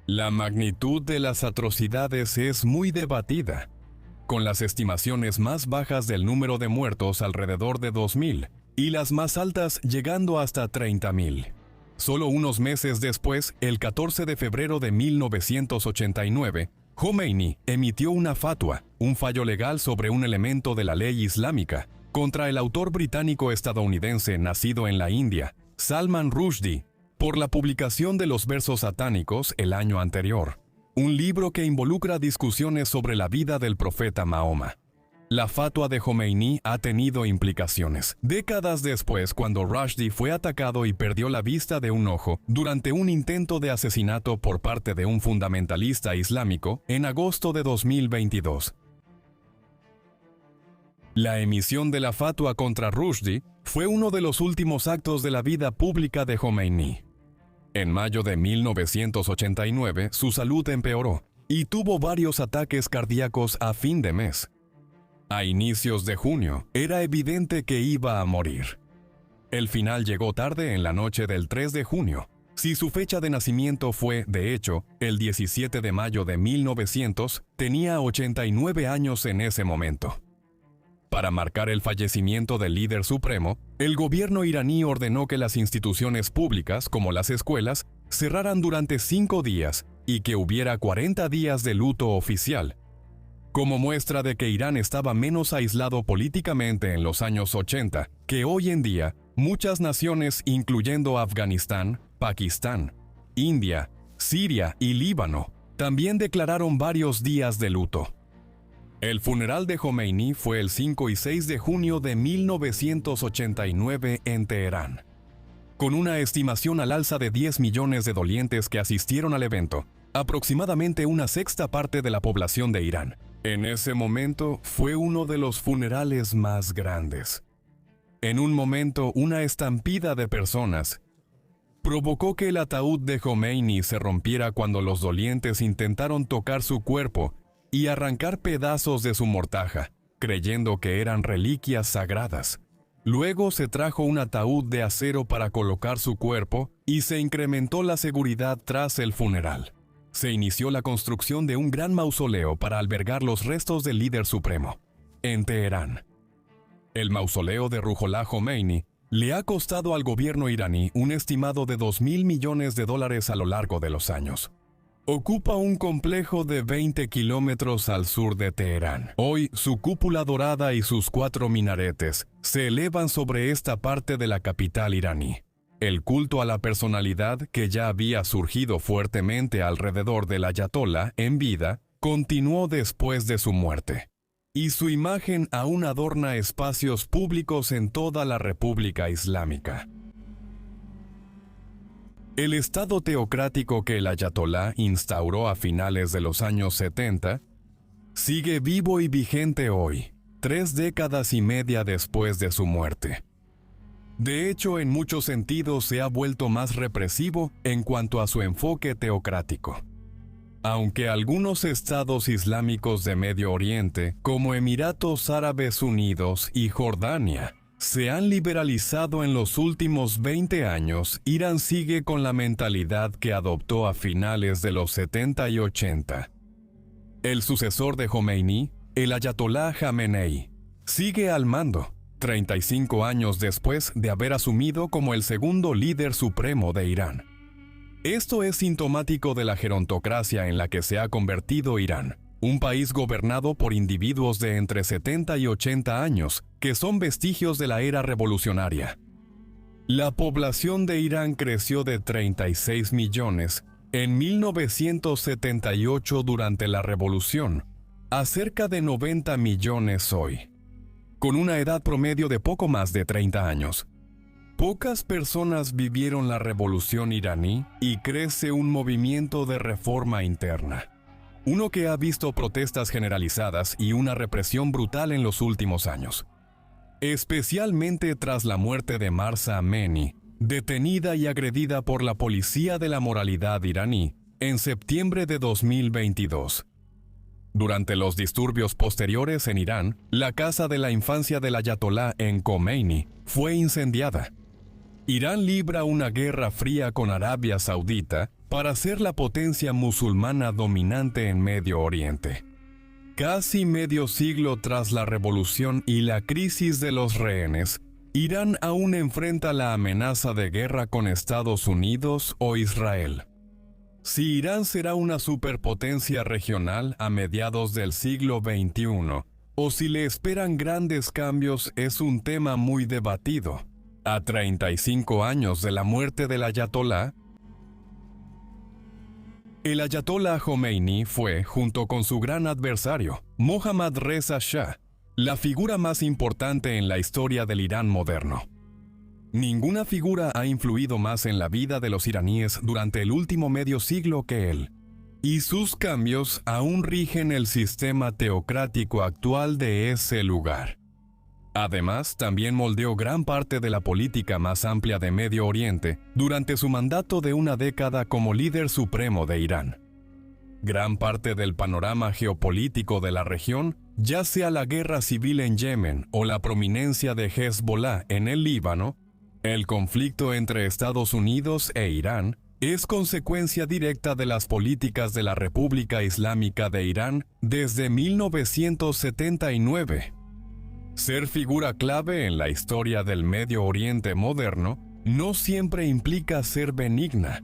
La magnitud de las atrocidades es muy debatida, con las estimaciones más bajas del número de muertos alrededor de 2,000 y las más altas llegando hasta 30,000. Solo unos meses después, el 14 de febrero de 1989, Jomeini emitió una fatua, un fallo legal sobre un elemento de la ley islámica, contra el autor británico-estadounidense nacido en la India, Salman Rushdie, por la publicación de los versos satánicos el año anterior, un libro que involucra discusiones sobre la vida del profeta Mahoma. La fatua de Jomeini ha tenido implicaciones. Décadas después, cuando Rushdie fue atacado y perdió la vista de un ojo durante un intento de asesinato por parte de un fundamentalista islámico en agosto de 2022. La emisión de la fatua contra Rushdie fue uno de los últimos actos de la vida pública de Jomeini. En mayo de 1989, su salud empeoró y tuvo varios ataques cardíacos a fin de mes. A inicios de junio, era evidente que iba a morir. El final llegó tarde en la noche del 3 de junio. Si su fecha de nacimiento fue, de hecho, el 17 de mayo de 1900, tenía 89 años en ese momento. Para marcar el fallecimiento del líder supremo, el gobierno iraní ordenó que las instituciones públicas, como las escuelas, cerraran durante 5 días y que hubiera 40 días de luto oficial, como muestra de que Irán estaba menos aislado políticamente en los años 80 que hoy en día. Muchas naciones, incluyendo Afganistán, Pakistán, India, Siria y Líbano, también declararon varios días de luto. El funeral de Jomeini fue el 5 y 6 de junio de 1989 en Teherán. Con una estimación al alza de 10 millones de dolientes que asistieron al evento, aproximadamente una sexta parte de la población de Irán. En ese momento fue uno de los funerales más grandes. En un momento, una estampida de personas provocó que el ataúd de Jomeini se rompiera cuando los dolientes intentaron tocar su cuerpo y arrancar pedazos de su mortaja, creyendo que eran reliquias sagradas. Luego se trajo un ataúd de acero para colocar su cuerpo y se incrementó la seguridad tras el funeral. Se inició la construcción de un gran mausoleo para albergar los restos del líder supremo, en Teherán. El mausoleo de Ruhollah Jomeini le ha costado al gobierno iraní un estimado de $2.000 millones a lo largo de los años. Ocupa un complejo de 20 kilómetros al sur de Teherán. Hoy, su cúpula dorada y sus 4 minaretes se elevan sobre esta parte de la capital iraní. El culto a la personalidad que ya había surgido fuertemente alrededor del ayatolá en vida continuó después de su muerte, y su imagen aún adorna espacios públicos en toda la República Islámica. El estado teocrático que el ayatolá instauró a finales de los años 70 sigue vivo y vigente hoy, 3 décadas y media después de su muerte. De hecho, en muchos sentidos se ha vuelto más represivo en cuanto a su enfoque teocrático. Aunque algunos estados islámicos de Medio Oriente, como Emiratos Árabes Unidos y Jordania, se han liberalizado en los últimos 20 años, Irán sigue con la mentalidad que adoptó a finales de los 70 y 80. El sucesor de Jomeini, el ayatolá Jamenei, sigue al mando, 35 años después de haber asumido como el segundo líder supremo de Irán. Esto es sintomático de la gerontocracia en la que se ha convertido Irán, un país gobernado por individuos de entre 70 y 80 años, que son vestigios de la era revolucionaria. La población de Irán creció de 36 millones en 1978 durante la revolución, a cerca de 90 millones hoy, con una edad promedio de poco más de 30 años. Pocas personas vivieron la revolución iraní y crece un movimiento de reforma interna. Uno que ha visto protestas generalizadas y una represión brutal en los últimos años. Especialmente tras la muerte de Mahsa Amini, detenida y agredida por la policía de la moralidad iraní en septiembre de 2022. Durante los disturbios posteriores en Irán, la casa de la infancia del ayatolá en Khomeini fue incendiada. Irán libra una guerra fría con Arabia Saudita para ser la potencia musulmana dominante en Medio Oriente. Casi medio siglo tras la revolución y la crisis de los rehenes, Irán aún enfrenta la amenaza de guerra con Estados Unidos o Israel. Si Irán será una superpotencia regional a mediados del siglo XXI, o si le esperan grandes cambios, es un tema muy debatido. A 35 años de la muerte del ayatolá, el ayatolá Jomeini fue, junto con su gran adversario, Mohammad Reza Shah, la figura más importante en la historia del Irán moderno. Ninguna figura ha influido más en la vida de los iraníes durante el último medio siglo que él, y sus cambios aún rigen el sistema teocrático actual de ese lugar. Además, también moldeó gran parte de la política más amplia de Medio Oriente durante su mandato de una década como líder supremo de Irán. Gran parte del panorama geopolítico de la región, ya sea la guerra civil en Yemen o la prominencia de Hezbollah en el Líbano, el conflicto entre Estados Unidos e Irán, es consecuencia directa de las políticas de la República Islámica de Irán desde 1979. Ser figura clave en la historia del Medio Oriente moderno no siempre implica ser benigna.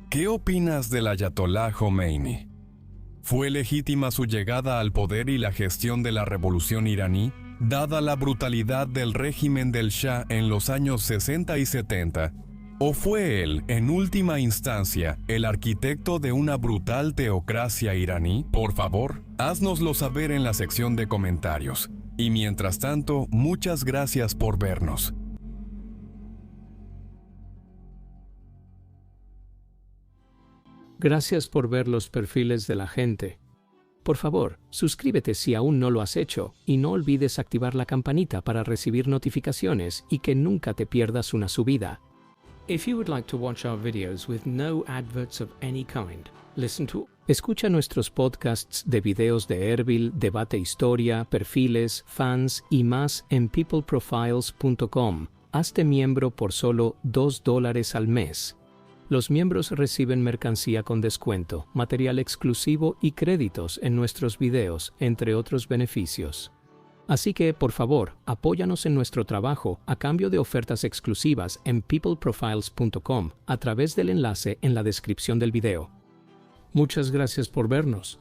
¿Qué opinas del Ayatolá Jomeini? ¿Fue legítima su llegada al poder y la gestión de la revolución iraní, dada la brutalidad del régimen del Shah en los años 60 y 70? ¿O fue él, en última instancia, el arquitecto de una brutal teocracia iraní? Por favor, háznoslo saber en la sección de comentarios. Y mientras tanto, muchas gracias por vernos. Gracias por ver los perfiles de la gente. Por favor, suscríbete si aún no lo has hecho y no olvides activar la campanita para recibir notificaciones y que nunca te pierdas una subida. If you would like to watch our videos with no adverts of any kind, escucha nuestros podcasts de videos de Erbil, debate historia, perfiles, fans y más en peopleprofiles.com. Hazte miembro por solo $2 al mes. Los miembros reciben mercancía con descuento, material exclusivo y créditos en nuestros videos, entre otros beneficios. Así que, por favor, apóyanos en nuestro trabajo a cambio de ofertas exclusivas en peopleprofiles.com a través del enlace en la descripción del video. Muchas gracias por vernos.